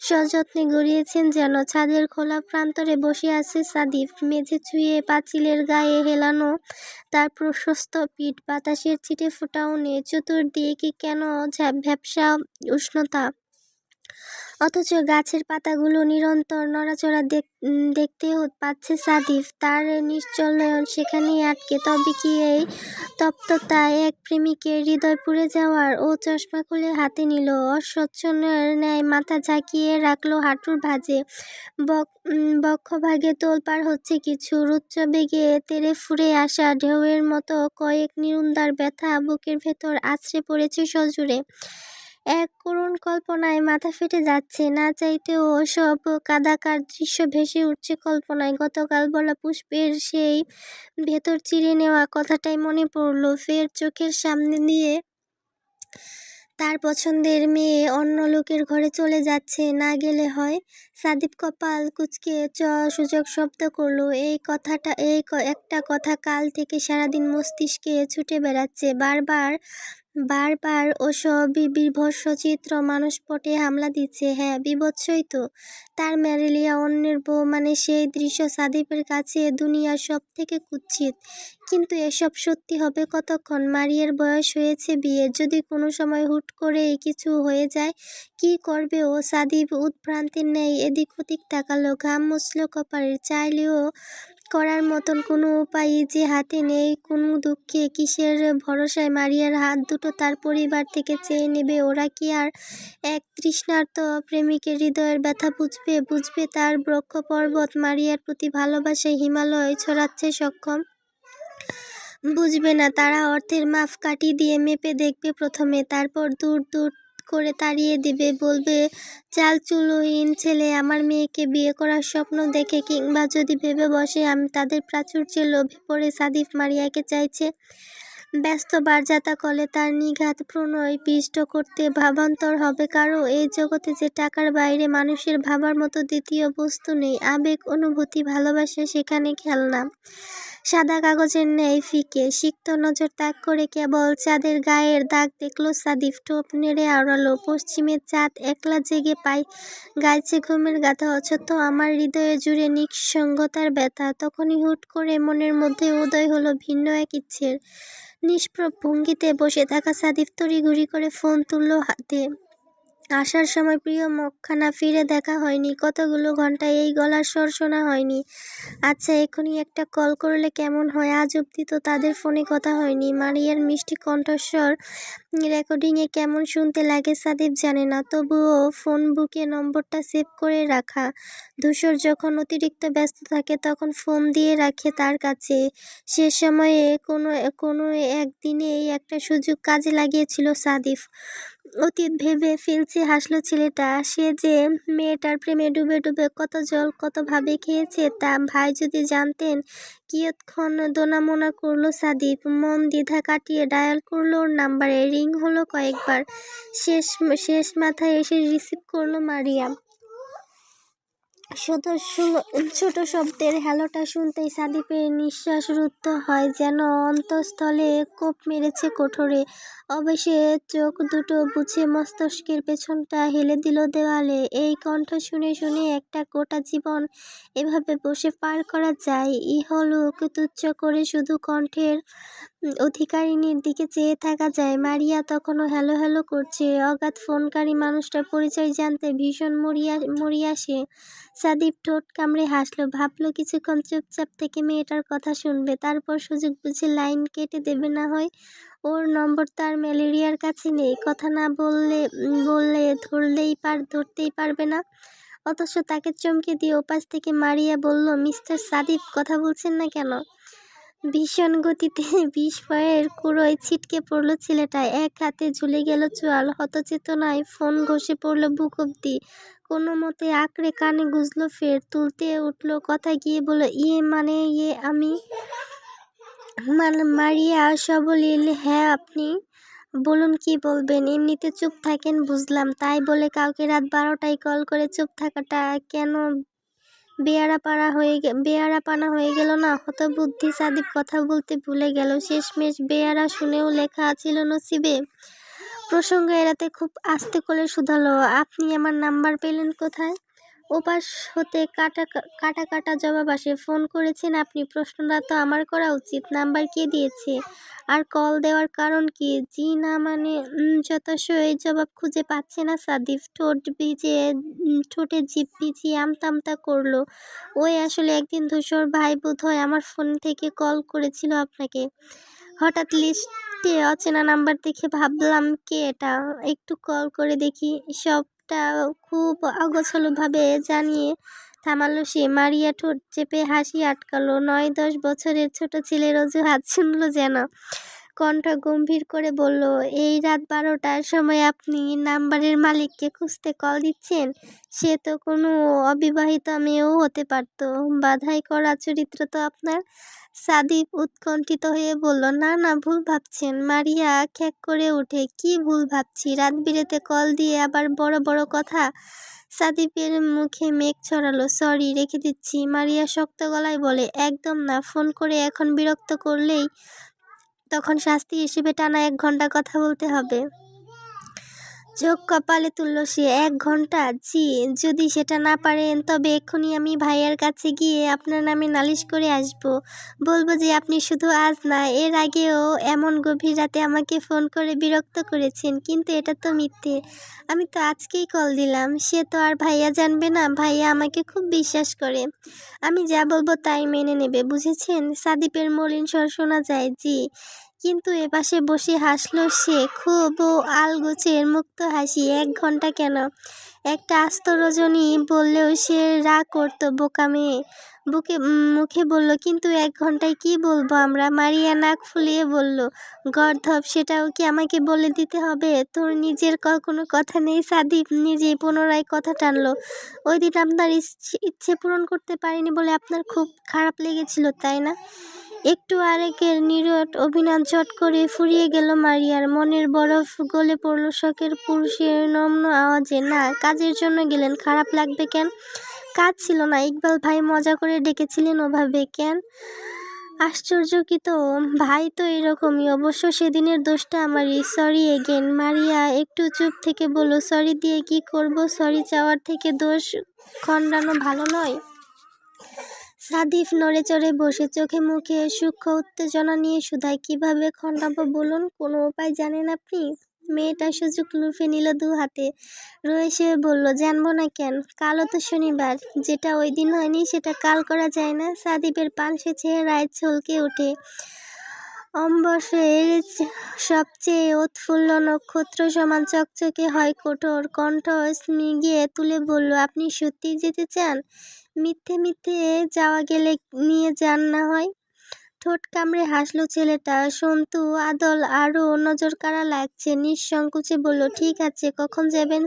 সযত্নে গড়িয়েছেন যেন। ছাদের খোলা প্রান্তরে বসে আছে সাদিফ, মেঝে ছুঁয়ে পাঁচিলের গায়ে হেলানো তার প্রশস্ত পিঠ। বাতাসের ছিটে ফোঁটাও নেই, চতুর্দিকে কেন ভ্যাপসা উষ্ণতা। অথচ গাছের পাতাগুলো নিরন্তর নড়াচড়া দেখতেও পাচ্ছে সাদিফ। তার নিশ্চল নয়ন সেখানেই আটকে। তবে কি এই তপ্ততায় এক প্রেমিকের হৃদয় পুড়ে যাওয়ার? ও চশমা খুলে হাতে নিল, অস্বচ্ছন্দের ন্যায় মাথা ঝাঁকিয়ে রাখলো হাঁটুর ভাঁজে। বক্ষভাগে তোলপাড় হচ্ছে কিছু, উচ্চ বেগে তেড়ে ফুঁড়ে আসা ঢেউয়ের মতো কয়েক নিরুদ্বার ব্যথা বুকের ভেতর আছড়ে পড়েছে সজোরে। এক করুণ কল্পনায় মাথা ফেটে যাচ্ছে, না চাইতেও সব কাদাকার দৃশ্য ভেসে উঠছে কল্পনায়। গতকাল বলা পুষ্পের সেই ভেতর চিরে নেওয়া কথাটাই মনে পড়ল ফের। চোখের সামনে দিয়ে তার পছন্দের মেয়ে অন্য লোকের ঘরে চলে যাচ্ছে, না গেলে হয়। সাদিফ কপাল কুঁচকে সূচক শব্দ করলো। এই একটা কথা কাল থেকে সারাদিন মস্তিষ্কে ছুটে বেড়াচ্ছে বারবার বারবার। ওসব বিভৎস চিত্র মানসপটে হামলা দিচ্ছে। হ্যাঁ, বিভৎসই তো। তার ম্যারেলিয়া, অন্যের বউ, মানে সেই দৃশ্য সাদিফের কাছে দুনিয়ার সব থেকে কুৎসিত। কিন্তু এসব সত্যি হবে কতক্ষণ? মারিয়ার বয়স হয়েছে বিয়ের, যদি কোনো সময় হুট করে কিছু হয়ে যায় কি করবে ও? সাদিফ উদ্ভ্রান্তের ন্যায় এদিক ওদিক তাকালো, ঘাম মুছল কপালের। চাইলেও করার মতন কোনো উপায়ই যে হাতে নেই। কোন দুঃখে, কিসের ভরসায় মারিয়ার হাত দুটো তার পরিবার থেকে চেয়ে নেবে? ওরা কি আর এক তৃষ্ণার্ত প্রেমিকের হৃদয়ের ব্যথা বুঝবে তার বক্ষ পর্বত মারিয়ার প্রতি ভালোবাসায় হিমালয় ছড়াচ্ছে সক্ষম? বুঝবে না। তারা অর্থের মাপ কাঠি দিয়ে মেপে দেখবে প্রথমে, তারপর দূর দূর করে তাড়িয়ে দিবে। বলবে চালচুলোহীন ছেলে আমার মেয়েকে বিয়ে করার স্বপ্ন দেখে, কিংবা যদি ভেবে বসে আমি তাদের প্রাচুর্যে লোভে পড়ে সাদিফ মারিয়াকে চাইছে। ব্যস্ত বারযাতা কলে তার নিঘাত প্রণয় পিষ্ট করতে ভাবান্তর হবে কারো? এই জগতে যে টাকার বাইরে মানুষের ভাবার মতো দ্বিতীয় বস্তু নেই, আবেগ, অনুভূতি, ভালোবাসা, সেখানে খেলনা সাদা কাগজের ন্যায় ফিকে। সিক্ত নজর তাক করে কেবল চাঁদের গায়ের দাগ দেখল সাদিফ। টোপ নেড়ে আওড়ালো পশ্চিমের চাঁদ, একলা জেগে গাইছে ঘুমের গাথা। অথচ আমার হৃদয়ে জুড়ে নিঃসঙ্গতার ব্যথা। তখনই হুট করে মনের মধ্যে উদয় হলো ভিন্ন এক ইচ্ছের। নিষ্প্রভ ভঙ্গিতে বসে থাকা সাদিফ তড়িঘড়ি করে ফোন তুলল হাতে। আসার সময় প্রিয় মুখখানা ফিরে দেখা হয়নি, কতগুলো ঘন্টায় এই গলার স্বর শোনা হয়নি। আচ্ছা, এখনই একটা কল করলে কেমন হয়? আজ অব্দি তো তাদের ফোনে কথা হয়নি। মারিয়ার মিষ্টি কণ্ঠস্বর রেকর্ডিংয়ে কেমন শুনতে লাগে সাদিফ জানে না, তবুও ফোন বুকে নম্বরটা সেভ করে রাখা। ধূসর যখন অতিরিক্ত ব্যস্ত থাকে তখন ফোন দিয়ে রাখে তার কাছে। সে সময়ে কোনো একদিনেই একটা সুযোগ কাজে লাগিয়েছিল সাদিফ। অতীত ভেবে ফেলছে হাসলো ছেলেটা। সে যে মেয়েটার প্রেমে ডুবে ডুবে কত জল, কত ভাবে খেয়েছে, তা ভাই যদি জানতেন। কিয়ৎক্ষণ দোনামোনা করলো সাদিফ, মন দ্বিধা কাটিয়ে ডায়াল করলো ওর নাম্বারে। রিং হলো কয়েকবার, শেষ মাথায় এসে রিসিভ করলো মারিয়া। ছোট শব্দের হ্যালোটা শুনতেই সাদিফের নিঃশ্বাস রুদ্ধ হয়, যেন অন্তঃস্থলে কোপ মেরেছে কঠোরে। অবশ্যে চোখ দুটো বুঝে মস্তিষ্কের পেছনটা হেলে দিল দেওয়ালে। এই কণ্ঠ শুনে শুনে একটা গোটা জীবন এভাবে বসে পার করা যায়? ইহলোক তুচ্ছ করে শুধু কণ্ঠের অধিকারিণীর দিকে চেয়ে থাকা যায়। মারিয়া তখনও হ্যালো হ্যালো করছে। অজ্ঞাত ফোনকারী মানুষটার পরিচয় জানতে ভীষণ মরিয়া সে। সাদিপ ঠোঁট কামড়ে হাসলো, ভাবলো কিছুক্ষণ চুপচাপ থেকে মেয়েটার কথা শুনবে, তারপর সুযোগ বুঝে লাইন কেটে দেবে না হয়। ওর নম্বর তার ম্যালেরিয়ার কাছে নেই, কথা না বললে ধরতেই পারবে না। অথচ তাকে চমকে দিয়ে ওপাশ থেকে মারিয়া বলল, মিস্টার সাদিপ, কথা বলছেন না কেন? ভীষণ গতিতে বিস্ময়ের কুড়োয় ছিটকে পড়ল ছেলেটা। এক হাতে ঝুলে গেল চোয়াল, হতচেতনায় ফোন ঘষে পড়ল বুক অব্দি। কোনো মতে আঁকড়ে কানে গুজল, ফের তুলতে উঠল, কথা গিয়ে বলল, আমি মারিয়া সবলীল, হ্যাঁ আপনি বলুন কি বলবেন। এমনিতে চুপ থাকেন বুঝলাম, তাই বলে কাউকে রাত 12টায় কল করে চুপ থাকাটা কেন বেয়াড়াপানা হয়ে গেল না? হতবুদ্ধি সাদিপ কথা বলতে ভুলে গেল। শেষমেশ বেয়াড়া শুনেও লেখা ছিল নসিবে। প্রসঙ্গ এড়াতে খুব আস্তে করে শুধালো, আপনি আমার নাম্বার পেলেন কোথায়? ওপাশ হতে কাটা জবাব আসে, ফোন করেছেন আপনি? প্রশ্নটা তো আমার করা উচিত। নাম্বার কে দিয়েছে? আর কল দেওয়ার কারণ কি? জি না মানে যথাসই জবাব খুঁজে পাচ্ছে না সাদিফ। ঠোঁটে জিভ ভিজিয়ে আমতা করলো। ওই আসলে একদিন ধূসর ভাই বোধহয় আমার ফোন থেকে কল করেছিল আপনাকে। হঠাৎ লিস্টে অচেনা নাম্বার দেখে ভাবলাম কে এটা, একটু কল করে দেখি। সবটা খুব অগোছালোভাবে জানিয়ে থামালো সে। মারিয়া ঠোঁট চেপে হাসি আটকালো। 9-10 বছরের ছোট ছেলের অজুহাত শুনল যেন। কণ্ঠ গম্ভীর করে বলল, এই রাত 12টার সময় আপনি নাম্বারের মালিককে খুঁজতে কল দিচ্ছেন? সে তো কোনো অবিবাহিতা মেয়েও হতে পারত। বাধাই করা চরিত্র তো আপনার। সাদিপ উৎকণ্ঠিত হয়ে বলল, না ভুল ভাবছেন। মারিয়া খ্যাক করে উঠে, কি ভুল ভাবছি? রাত বিরেতে কল দিয়ে আবার বড় বড় কথা। সাদিপের মুখে মেঘ ছড়ালো। সরি, রেখে দিচ্ছি। মারিয়া শক্ত গলায় বলে, একদম না, ফোন করে এখন বিরক্ত করলেই তখন শাস্তি হিসেবে টানা 1 ঘন্টা কথা বলতে হবে। চোখ কপালে তুলল সে। 1 ঘন্টা? জি, যদি সেটা না পারেন তবে এক্ষুনি আমি ভাইয়ার কাছে গিয়ে আপনার নামে নালিশ করে আসব। বলবো যে আপনি শুধু আজ না, এর আগেও এমন গভীর রাতে আমাকে ফোন করে বিরক্ত করেছেন। কিন্তু এটা তো মিথ্যে। আমি তো আজকেই কল দিলাম। সে তো আর ভাইয়া জানবে না। ভাইয়া আমাকে খুব বিশ্বাস করে। আমি যা বলবো তাই মেনে নেবে, বুঝেছেন? সাদিপের মলিন স্বর শোনা যায়। জি। কিন্তু এপাশে বসে হাসলো সে, খুব আলগোছের মুক্ত হাসি। 1 ঘন্টা কেন, একটা আস্ত রজনী বললেও সে রাগ করতো। বোকা মেয়ে মুখে বলল, কিন্তু 1 ঘন্টায় কি বলবো আমরা? মারিয়া নাক ফুলিয়ে বলল, গর্ধব, সেটাও কি আমাকে বলে দিতে হবে? তোর নিজের কোনো কথা নেই? সাদিপ নিজেই পুনরায় কথা টানলো। ওই দিন আপনার ইচ্ছে পূরণ করতে পারিনি বলে আপনার খুব খারাপ লেগেছিল, তাই না? একটু আরেকের নিরট অভিনয় চট করে ফুরিয়ে গেল মারিয়ার। মনের বরফ গলে পড়ল শখের পুরুষের নম্র আওয়াজে। না, কাজের জন্য গেলেন, খারাপ লাগবে কেন? কাজ ছিল না, ইকবাল ভাই মজা করে ডেকেছিলেন ওভাবে। কেন? আশ্চর্য কি তো, ভাই তো এরকমই। অবশ্য সেদিনের দোষটা আমারই। Sorry again. মারিয়া একটু চুপ থেকে বলল, সরি দিয়ে কি করব? সরি চাওয়ার থেকে দোষ খণ্ডানো ভালো নয়? সাদিফ নড়ে চড়ে বসে, চোখে মুখে সূক্ষ্ম উত্তেজনা নিয়ে শুধায়, কিভাবে খণ্ডাবো বলুন? কোনো উপায় জানেন আপনি? মেয়েটা সুযোগ লুফে নিল 2 হাতে। রয়েছে বলল, জানবো না কেন? কালও তো শনিবার। যেটা ওই দিন হয়নি সেটা কাল করা যায় না? সাদিপের পানসে চেহারায় ছলকে ওঠে। অম্বরের সবচেয়ে উৎফুল্ল নক্ষত্র সমান চকচকে হয় কঠোর। কণ্ঠ স্নিগ্ধে তুলে বলল, আপনি সত্যিই যেতে চান? মিথ্যে যাওয়া গেলে নিয়ে যান না হয়। ঠোঁট কামড়ে হাসলো ছেলেটা। সন্তু আদল আরও নজরকাড়া লাগছে। নিঃসংকোচে বলল, ঠিক আছে, কখন যাবেন?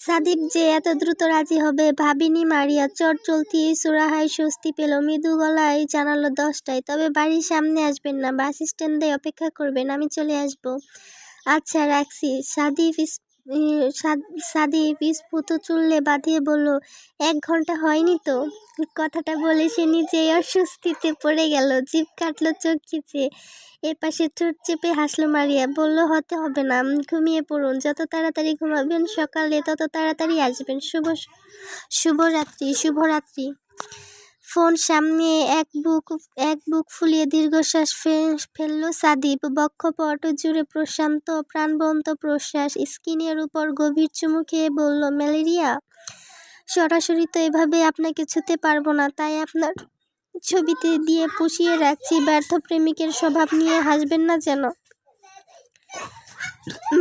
সাদিপ যে এত দ্রুত রাজি হবে ভাবিনি মারিয়া। চট চলতি সুরাহায় স্বস্তি পেল। মৃদু গলায় জানালো, 10টায়। তবে বাড়ির সামনে আসবেন না, বাস স্ট্যান্ডে অপেক্ষা করবেন, আমি চলে আসব। আচ্ছা, রাখছি। সাদিপ স্ফুত চুল্লে বাঁধিয়ে বলল, 1 ঘন্টা হয়নি তো? কথাটা বলে সে নিজেই অস্বস্তিতে পড়ে গেল। জিভ কাটলো, চোখ খিচে এপাশে ঠোঁট চেপে হাসলো মারিয়া। বলল, হতে হবে না, ঘুমিয়ে পড়ুন। যত তাড়াতাড়ি ঘুমাবেন সকালে তত তাড়াতাড়ি আসবেন। শুভরাত্রি। ফোন সামনে এক বুক ফুলিয়ে দীর্ঘশ্বাস ফেলল সাদিপ। বক্ষপট জুড়ে প্রশান্ত প্রাণবন্ত প্রশ্বাস। স্কিনের উপর গভীর চুমু খেয়ে বলল, ম্যালেরিয়া? সরাসরি তো এভাবে আপনাকে ছুঁতে পারবো না, তাই আপনার ছবিতে দিয়ে পুষিয়ে রাখছি। ব্যর্থ প্রেমিকের স্বভাব নিয়ে হাসবেন না যেন।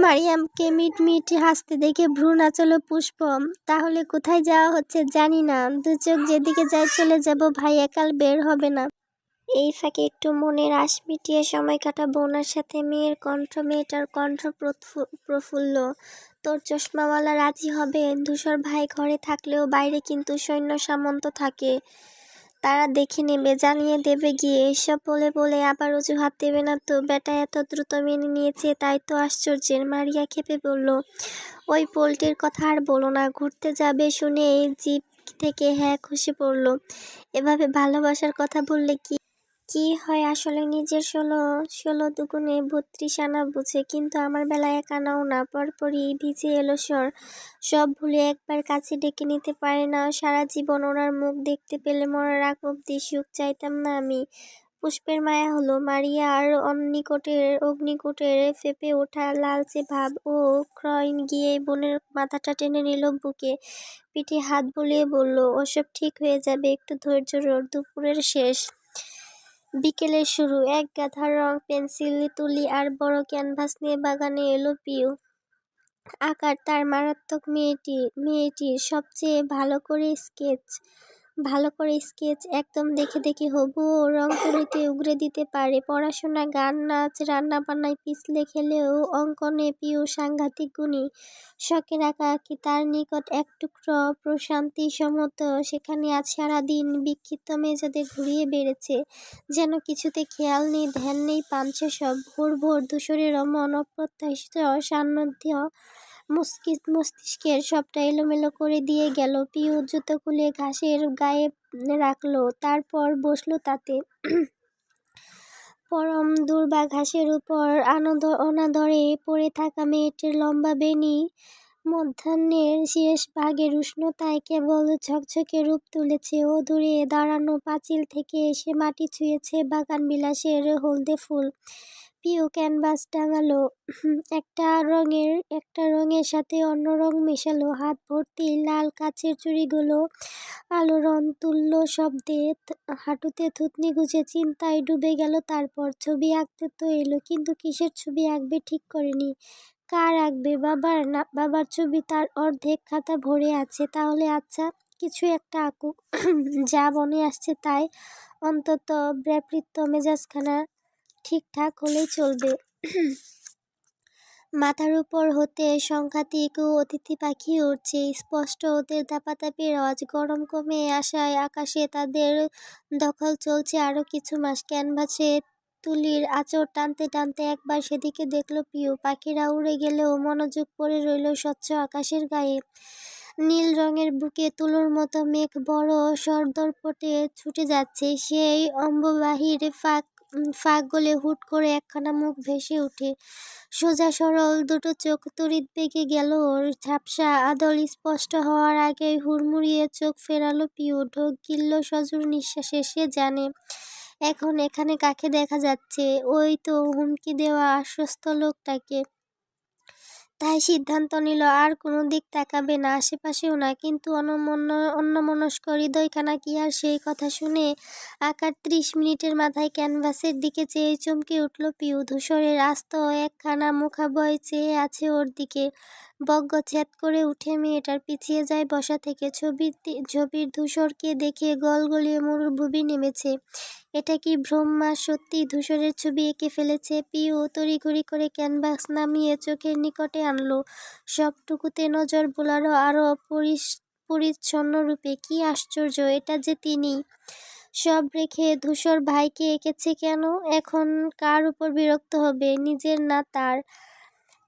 মারিয়ামকে মিটমিট হাসতে দেখে ভ্রু নাচালো পুষ্প। তাহলে কোথায় যাওয়া হচ্ছে জানি না, দু চোখ যেদিকে যায় চলে যাব, ভাই একাল বের হবে না। এই ফাঁকে একটু মনের আশ মিটিয়ে সময় কাটাবো ওনার সাথে। মেয়েটার কণ্ঠ প্রফুল্ল। তোর চশমাওয়ালা রাজি হবে? ধূসর ভাই ঘরে থাকলেও বাইরে কিন্তু সৈন্য সামন্ত থাকে, তারা দেখে নেবে, জানিয়ে দেবে গিয়ে। এসব বলে বলে আবার অজুহাত দেবে না তো? বেটা এত দ্রুত মেনে নিয়েছে, তাই তো আশ্চর্যের। মারিয়া খেপে বলল, ওই পোল্টির কথা আর বলো না। ঘুরতে যাবে শুনে জিপ থেকে হ্যাঁ খসে পড়ল। এভাবে ভালোবাসার কথা বললে কি হয় আসলে? নিজের ষোলো দুগুণে 32 আনা বুঝে, কিন্তু আমার বেলায় 1 আনাও না। পরপরই ভিজে এলো স্বর। সব ভুলে একবার কাছে ডেকে নিতে পারে না? সারা জীবন ওনার মুখ দেখতে পেলে মরার আগ অব্দি সুখ চাইতাম না আমি। পুষ্পের মায়া হলো। মারিয়া আর অগ্নিকোটের ফেঁপে ওঠা লালচে ভাব। ও ক্রয়ন গিয়ে বোনের মাথাটা টেনে নিল বুকে, পিঠে হাত বুলিয়ে বলল, ওসব ঠিক হয়ে যাবে, একটু ধৈর্য ধর। দুপুরের শেষ, বিকেলের শুরু। এক গাধা রং, পেন্সিল, তুলি আর বড় ক্যানভাস নিয়ে বাগানে এলো পিউ। আকার তার মারাত্মক মেয়েটির সবচেয়ে ভালো করে স্কেচ একদম দেখে দেখে হবুও রং তুলিতে উগরে দিতে পারে। পড়াশোনা, গান, নাচ, রান্না বান্নায় পিছলে খেলেও অঙ্কনে পিউ সাংঘাতিক গুণী। শখের আঁকাআঁকি তার নিকট এক টুকরো প্রশান্তি সমত। সেখানে আজ সারাদিন বিক্ষিপ্ত মেজাজে ঘুরিয়ে বেড়েছে, যেন কিছুতে খেয়াল নেই, ধ্যান নেই, পাঞ্চে সব। ভোর ভোর ধূসরের অমন অপ্রত্যাশিত সান্নিধ্য মস্তিষ্কের সবটা এলোমেলো করে দিয়ে গেল। পিউ জুতো খুলে ঘাসের গায়ে রাখলো, তারপর বসলো তাতে। পরম দুর্বা ঘাসের উপর অনাদরে পড়ে থাকা মেয়েটির লম্বা বেণী মধ্যাহ্নের শেষ ভাগের উষ্ণতায় কেবল ঝকঝকে রূপ তুলেছে। ও দূরে দাঁড়ানো পাঁচিল থেকে এসে মাটি ছুঁয়েছে বাগান বিলাসের হলদে ফুল। পিউ ক্যানভাস টাঙালো, একটা রঙের সাথে অন্য রং মেশালো। হাত ভর্তি লাল কাচের চুড়িগুলো আলোড়ন তুলল শব্দে। হাঁটুতে থুতনি গুজে চিন্তায় ডুবে গেল। তারপর ছবি আঁকতে তো এলো, কিন্তু কিসের ছবি আঁকবে ঠিক করেনি। কার আঁকবে? বাবার? না, বাবার ছবি তার অর্ধেক খাতা ভরে আছে। তাহলে আচ্ছা, কিছু একটা আঁকুক, যা মনে আসছে তাই। অন্তত ব্যাপৃত মেজাজখানা ঠিকঠাক হলেই চলবে। মাথার উপর হতে সংখ্যাতিক অতিথি পাখি উড়ছে, স্পষ্ট ওদের দাপাদাপি রজ। গরম কমে আসায় আকাশে তাদের দখল চলছে আরো কিছু মাস। ক্যানভাসে তুলির আঁচড় টানতে টানতে একবার সেদিকে দেখল পিউ। পাখিরা উড়ে গেলেও মনোযোগ পড়ে রইল স্বচ্ছ আকাশের গায়ে। নীল রঙের বুকে তুলোর মতো মেঘ বড় সদর্পে ছুটে যাচ্ছে। সেই অম্ববাহির ফাঁক গলে হুট করে একখানা মুখ ভেসে উঠে। সোজা সরল দুটো চোখ। তড়িৎ বেগে গেল ওর। ঝাপসা আদল স্পষ্ট হওয়ার আগেই হুড়মুড়িয়ে চোখ ফেরালো পিউ। ঢোক গিলল সজোর নিঃশ্বাসে। সে জানে এখন এখানে কাকে দেখা যাচ্ছে, ওই তো হুমকি দেওয়া আশ্বস্ত লোকটাকে। তাই সিদ্ধান্ত নিল আর কোনো দিক তাকাবে না, আশেপাশেও না। কিন্তু অন্যমনস্ক হৃদয়খানা কি আর সেই কথা শুনে? আকার 30 মিনিটের মাথায় ক্যানভাসের দিকে চেয়ে চমকে উঠল পিউ। ধূসরের আস্ত একখানা মুখাবয় চেয়ে আছে ওর দিকে। বজ্ঞচ্ছেদ করে উঠে মেয়েটার পিছিয়ে যায় বসা থেকে। ছবির ধূসরকে দেখে গলগলিয়ে মরুভূমি নেমেছে। এটা কি ভ্রম? সত্যিই ধূসরের ছবি এঁকে ফেলেছে। পিউ তড়িঘড়ি করে ক্যানভাস নামিয়ে চোখের নিকটে আনলো। সবটুকুতে নজর বোলালো আরো পরিচ্ছন্ন রূপে। কি আশ্চর্য, এটা যে তিনি! সব রেখে ধূসর ভাইকে এঁকেছে কেন? এখন কার উপর বিরক্ত হবে? নিজের না তার?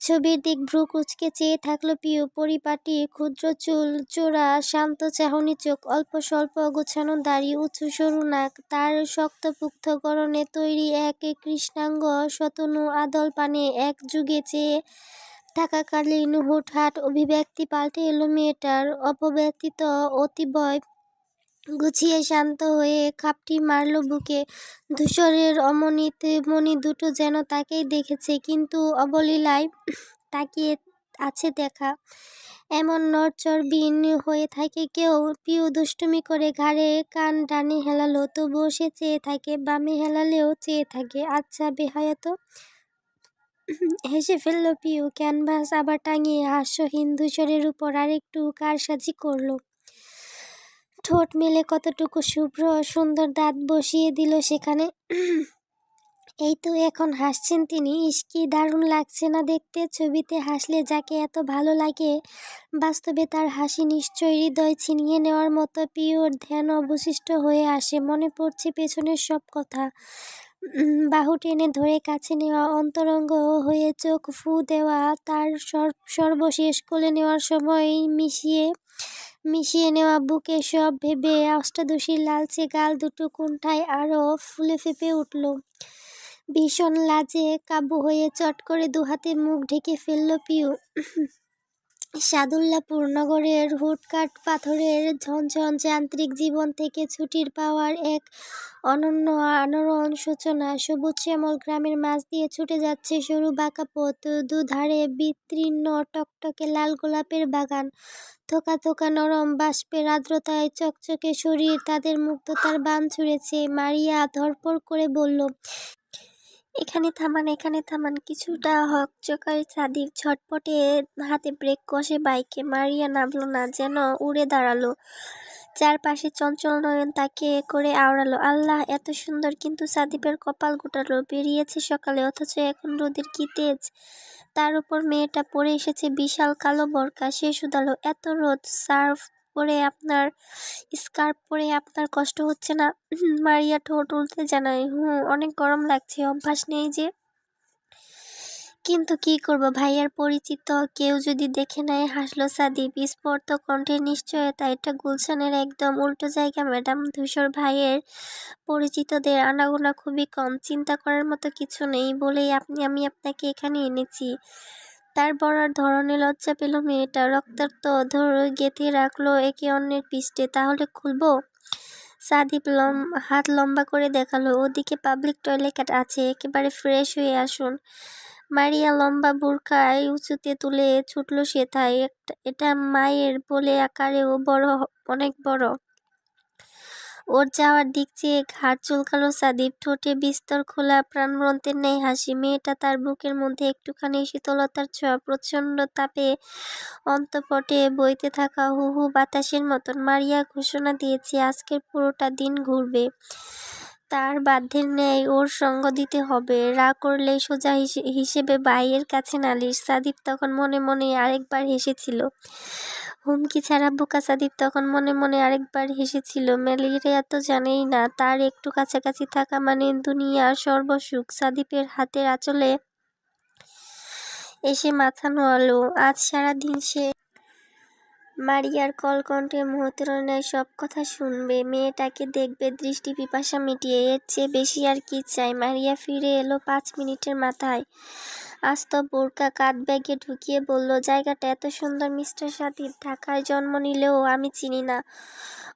ছবির দিক ভ্রু কুঁচকে চেয়ে থাকলো পিউ। পরিপাটি ক্ষুদ্র চুল, চোরা শান্ত চাহনি চোখ, অল্প স্বল্প গোছানো দাড়ি, উঁচু সরু নাক। তার শক্তপুক্ত গড়নে তৈরি এক কৃষ্ণাঙ্গ শতনু আদল পানে এক যুগে চেয়ে থাকাকালীন হুটহাট অভিব্যক্তি পাল্টে এলো মেয়েটার। অপব্যক্তিত অতিবয় গুছিয়ে শান্ত হয়ে খাপটি মারল বুকে। ধূসরের অমনিত মণি দুটো যেন তাকেই দেখেছে, কিন্তু অবলীলায় তাকিয়ে আছে দেখা। এমন নড়চড়বিহীন হয়ে থাকে কেউ? পিউ দুষ্টুমি করে ঘাড়ে কান ডানে হেলালো, তবুও সে চেয়ে থাকে, বামে হেলালেও চেয়ে থাকে। আচ্ছা বেহায়া তো। হেসে ফেলল পিউ, ক্যানভাস আবার টাঙিয়ে হাস্যহীন ধূসরের উপর আরেকটু কারসাজি করলো। ঠোঁট মেলে কতটুকু শুভ্র সুন্দর দাঁত বসিয়ে দিল সেখানে। এই তো এখন হাসছেন তিনি। ইস, কি দারুণ লাগছে না দেখতে। ছবিতে হাসলে যাকে এত ভালো লাগে, বাস্তবে তার হাসি নিশ্চয়ই হৃদয় ছিনিয়ে নেওয়ার মতো। পিওর ধ্যান অবশিষ্ট হয়ে আসে, মনে পড়ছে পেছনের সব কথা। বাহু টেনে ধরে কাছে নেওয়া, অন্তরঙ্গ হয়ে চোখ ফু দেওয়া, তার সর্বশেষ কোলে নেওয়ার সময় মিশিয়ে নেওয়া বুকে। সব ভেবে অষ্টাদশীর লালচে গাল দুটো কোণঠায় আরো ফুলে ফেঁপে উঠল। ভীষণ লাজে কাবু হয়ে চট করে দুহাতে মুখ ঢেকে ফেলল পিউ। সাদুল্লাপুর নগরের হুটকাট পাথরের ঝনঝন যান্ত্রিক জীবন থেকে ছুটির পাওয়ার এক অনন্য আনরণ সূচনা। সবুজ শ্যামল গ্রামের মাঝ দিয়ে ছুটে যাচ্ছে সরু বাঁকা পথ, দুধারে বিস্তীর্ণ টকটকে লাল গোলাপের বাগান। থোকা থোকা নরম বাষ্পের আর্দ্রতায় চকচকে শরীর তাদের মুগ্ধতার বান ছুঁড়েছে। মারিয়া ধরপড় করে বলল, এখানে থামান, এখানে থামান। কিছুটা হকচকায় সাদিক ঝটপটে হাতে ব্রেক কষে বাইকে। মারিয়া নামল না, যেন উড়ে দাঁড়ালো। চারপাশে চঞ্চল নয়ন তাকে করে আওড়ালো। আল্লাহ, এত সুন্দর! কিন্তু সাদিপের কপাল গোটালো। বেরিয়েছে সকালে, অথচ এখন রোদের কি তেজ! তার উপর মেয়েটা পরে এসেছে বিশাল কালো বোরকা। সে শুধালো, এত রোদ, স্কার্ফ পরে আপনার কষ্ট হচ্ছে না? মারিয়া ঠোঁট উল্টে জানায়, অনেক গরম লাগছে, অভ্যাস নেই যে। কিন্তু কি করব, ভাইয়ার পরিচিত কেউ যদি দেখে নেয়। হাসলো সাদিপ স্ফূর্ত কণ্ঠের নিশ্চয়তা। এটা গুলশানের একদম উল্টো জায়গা ম্যাডাম। ধূসর ভাইয়ের পরিচিতদের আনাগোনা খুবই কম। চিন্তা করার মতো কিছু নেই বলেই আমি আপনাকে এখানে এনেছি। তার বলার ধরনে লজ্জা পেল মেয়েটা। রক্তাক্ত গেঁথে রাখলো একে অন্যের পৃষ্ঠে। তাহলে খুলবো? সাদিপ হাত লম্বা করে দেখালো, ওদিকে পাবলিক টয়লেট আছে, একেবারে ফ্রেশ হয়ে আসুন। মারিয়া লম্বা বুরকায় উঁচুতে তুলে ছুটল সেথায়। এটা মায়ের বলে আকারেও অনেক বড়। ওর যাওয়ার দিক চেয়ে ঘাড় চুলকালো সাদিপ। ঠোঁটে বিস্তর খোলা প্রাণবন্তের ন্যায় হাসি। মেয়েটা তার বুকের মধ্যে একটুখানি শীতলতার ছোঁয়া। প্রচণ্ড তাপে অন্তঃপটে বইতে থাকা হু হু বাতাসের মতন। মারিয়া ঘোষণা দিয়েছে, আজকের পুরোটা দিন ঘুরবে। তার বাধ্যের ন্যায় ওর সঙ্গ দিতে হবে। রাগ করলেই সোজা হিসেবে ভাইয়ের কাছে নালিশ। সাদিপ তখন মনে মনে আরেকবার হেসেছিল। হুমকি ছাড়া বোকা সাদিপ তখন মনে মনে আরেকবার হেসেছিল। ম্যালেরিয়া তো জানেই না, তার একটু কাছাকাছি থাকা মানে দুনিয়ার সর্বসুখ। সাদিপের হাতের আঁচলে এসে মাথা নোয়ালো। আজ সারাদিন সে মারিয়ার কলকণ্ঠে মুহূর্তের ন্যায় সব কথা শুনবে, মেয়েটাকে দেখবে দৃষ্টি পিপাসা মিটিয়ে। এর চেয়ে বেশি আর কি চাই? মারিয়া ফিরে এলো 5 মিনিটের মাথায়। আস্ত বোরকা কাঁধ ব্যাগে ঢুকিয়ে বলল, জায়গাটা এত সুন্দর মিস্টার সাদিপ, ঢাকায় জন্ম নিলেও আমি চিনি না,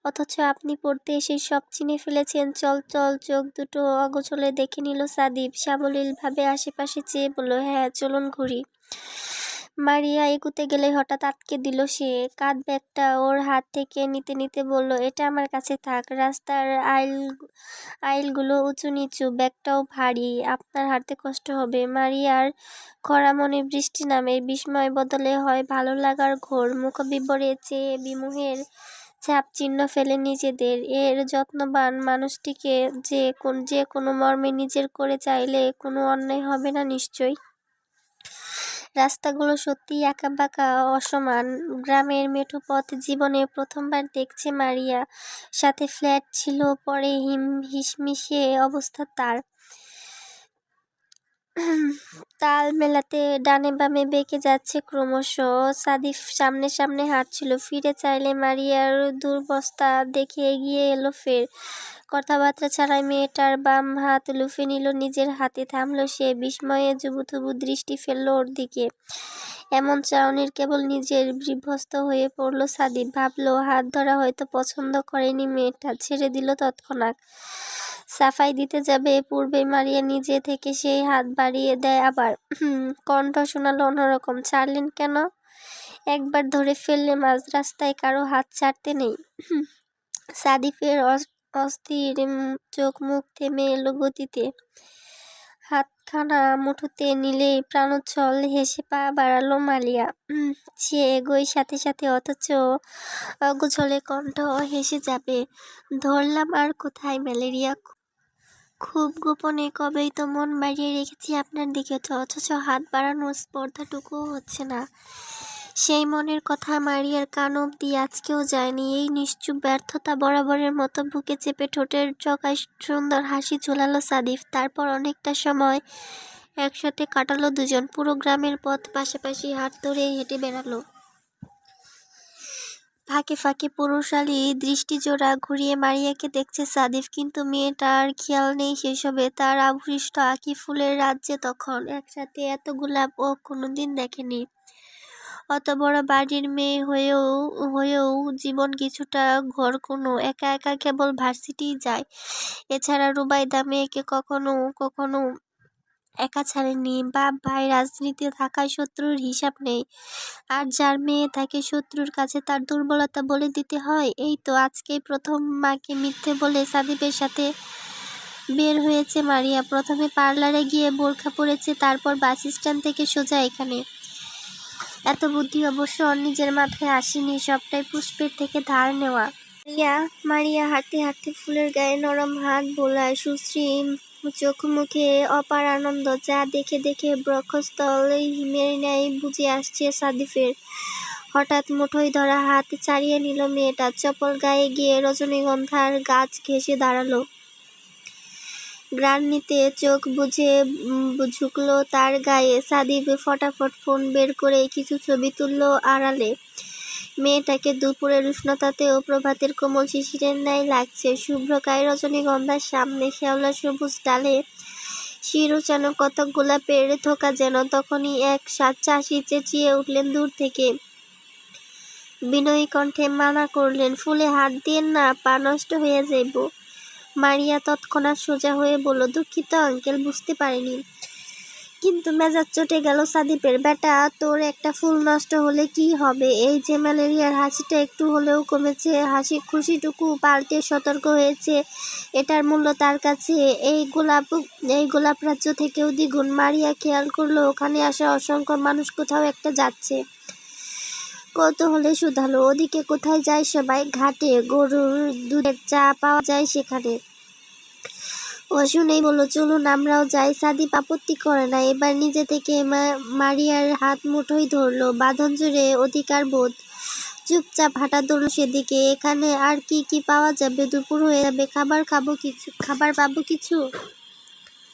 অথচ আপনি পড়তে এসে সব চিনে ফেলেছেন। চল চল। চোখ দুটো অগোছলে দেখে নিল সাদিপ। সাবলীলভাবে আশেপাশে চেয়ে বলল, হ্যাঁ চলুন ঘুরি। মারিয়া এগুতে গেলে হঠাৎ আটকে দিল সে। কাঁধ ব্যাগটা ওর হাত থেকে নিতে নিতে বলল, এটা আমার কাছে থাক। রাস্তার আইলগুলো উঁচু নিচু, ব্যাগটাও ভারী, আপনার হাঁটতে কষ্ট হবে। মারিয়ার খরা মনে বৃষ্টি নামে। বিস্ময় বদলে হয় ভালো লাগার ঘোর। মুখবিবরে চেয়ে বিমোহের ছাপ চিহ্ন ফেলে নিজেদের। এর যত্নবান মানুষটিকে যে কোনো মর্মে নিজের করে চাইলে কোনো অন্যায় হবে না নিশ্চয়। রাস্তাগুলো সত্যিই আঁকাবাঁকা, অসমান। গ্রামের মেঠোপথ জীবনে প্রথমবার দেখছে মারিয়া। সাথে ফ্ল্যাট ছিল, পরে হিসমিসে অবস্থা তার। তাল মেলাতে ডানে বামে বেঁকে যাচ্ছে ক্রমশ। সাদিফ সামনে সামনে হাঁটছিল, ফিরে চাইলে মারিয়ার দুরবস্থা দেখে এগিয়ে এলো ফের। কথাবার্তা ছাড়াই মেয়েটার বাম হাত লুফে নিল নিজের হাতে। থামলো সে, বিস্ময়ে জুবুথুবু দৃষ্টি ফেললো ওর দিকে। এমন চাউনির কেবল নিজের বিভ্রস্ত হয়ে পড়ল সাদিফ। ভাবলো হাত ধরা হয়তো পছন্দ করেনি মেয়েটা, ছেড়ে দিল তৎক্ষণাৎ। সাফাই দিতে যাবে পূর্বে মারিয়া নিজে থেকে সেই হাত বাড়িয়ে দেয় আবার। কণ্ঠ শোনালো অন্যরকম। ছাড়লেন কেন? একবার ধরে ফেললে মাঝ রাস্তায় কারো হাত ছাড়তে নেই। সাদিফের অস্থির চোখ মুখ থেমে এলো গতিতে। হাতখানা মুঠোতে নিলেই প্রাণোচ্ছল হেসে পা বাড়ালো মালিয়া। সে এগোয় সাথে সাথে, অথচ অগোছলে কণ্ঠ হেসে যাবে। ধরলাম আর কোথায় ম্যালেরিয়া, খুব গোপনে কবেই তো মন বাড়িয়ে রেখেছি আপনার দিকে, অথচ হাত বাড়ানোর স্পর্ধাটুকুও হচ্ছে না। সেই মনের কথা মারিয়ার কান অব্দি আজকেও যায়নি। এই নিশ্চুপ ব্যর্থতা বরাবরের মতো বুকে চেপে ঠোঁটের চকায় সুন্দর হাসি ঝোলালো সাদিফ। তারপর অনেকটা সময় একসাথে কাটালো দুজন। পুরো গ্রামের পথ পাশাপাশি হাত ধরে হেঁটে বেড়ালো। ফাঁকে ফাঁকে পুরুষালী দৃষ্টিজোড়া ঘুরিয়ে মারিয়াকে দেখছে সাদিফ, কিন্তু মেয়েটার খেয়াল নেই সেসবে। তার আভৃষ্ট আঁখি ফুলের রাজ্যে তখন। একসাথে এত গোলাপ ও কোনোদিন দেখেনি। অত বড় বাড়ির মেয়ে হয়েও জীবন কিছুটা ঘরকুনো। একা একা কেবল ভার্সিটি যায়। এছাড়া রুবাইদা মেয়েকে কখনো কখনো একা ছাড়েনি। বাপ ভাই রাজনীতিতে থাকায় শত্রুর হিসাব নেই। আর যার মেয়ে থাকে শত্রুর কাছে তার দুর্বলতা বলে দিতে হয়। এই তো আজকেই প্রথম মাকে মিথ্যে বলে সাদিফের সাথে বের হয়েছে মারিয়া। প্রথমে পার্লারে গিয়ে বোরখা পরেছে, তারপর বাস স্ট্যান্ড থেকে সোজা এখানে। এত বুদ্ধি অবশ্য ওর নিজের মাথায় আসেনি, সবটাই পুষ্পের থেকে ধার নেওয়া। মারিয়া হাঁটতে হাঁটতে ফুলের গায়ে নরম হাত বোলায়। সুশ্রী চোখ মুখে অপার আনন্দ, যা দেখে দেখে বক্ষস্থল হিমের ন্যায় বুঝে আসছে সাদিফের। হঠাৎ মুঠোয় ধরা হাত ছাড়িয়ে নিল মেয়েটা। চপল গায়ে গিয়ে রজনীগন্ধার গাছ ঘেঁষে দাঁড়ালো। গ্রান নিতে চোখ বুজে ঝুঁকলো তার গায়ে। সাদিফ ফটাফট ফোন বের করে কিছু ছবি তুলল আড়ালে। মেয়েটাকে দুপুরের উষ্ণতাতেও প্রভাতের কোমল শিশিরের ন্যায় লাগছে। শুভ্রকায় রজনীগন্ধার সামনে শ্যাওলা সবুজ ডালে শিরোচানো কতক গোলাপের থোকা যেন। তখনই এক চাষি চেঁচিয়ে উঠলেন দূর থেকে। বিনয়ী কণ্ঠে মানা করলেন, ফুলে হাত দিয়েন না, পা নষ্ট হয়ে যাইব। মারিয়া তৎক্ষণাৎ সোজা হয়ে বলল, দুঃখিত আঙ্কেল, বুঝতে পারিনি। কিন্তু মেজাজ চটে গেল সাদিফের। বেটা, তোর একটা ফুল নষ্ট হলে কি হবে? এই যে ম্যালেরিয়ার হাসিটা একটু হলেও কমেছে, হাসি খুশিটুকু পাল্টে সতর্ক হয়েছে, এটার মূল্য তার কাছে এই গোলাপ রাজ্য থেকেও দ্বিগুণ। মারিয়া খেয়াল করলো ওখানে আসা অসংখ্য মানুষ কোথাও একটা যাচ্ছে। কৌতূহলে শুধালো, ওদিকে কোথায় যায় সবাই? ঘাটে, গরুর দুধের চা পাওয়া যায় সেখানে। ও শুনেই বলল, চলুন আমরাও যাই। সাদিপ আপত্তি করে না, এবার নিজে থেকে মারিয়ার হাত মুঠোই ধরলো। বাঁধন জুড়ে অধিকার বোধ। চুপচাপ হাঁটা ধরল সেদিকে। এখানে আর কি কি পাওয়া যাবে? দুপুর হয়ে যাবে, খাবার পাবো কিছু?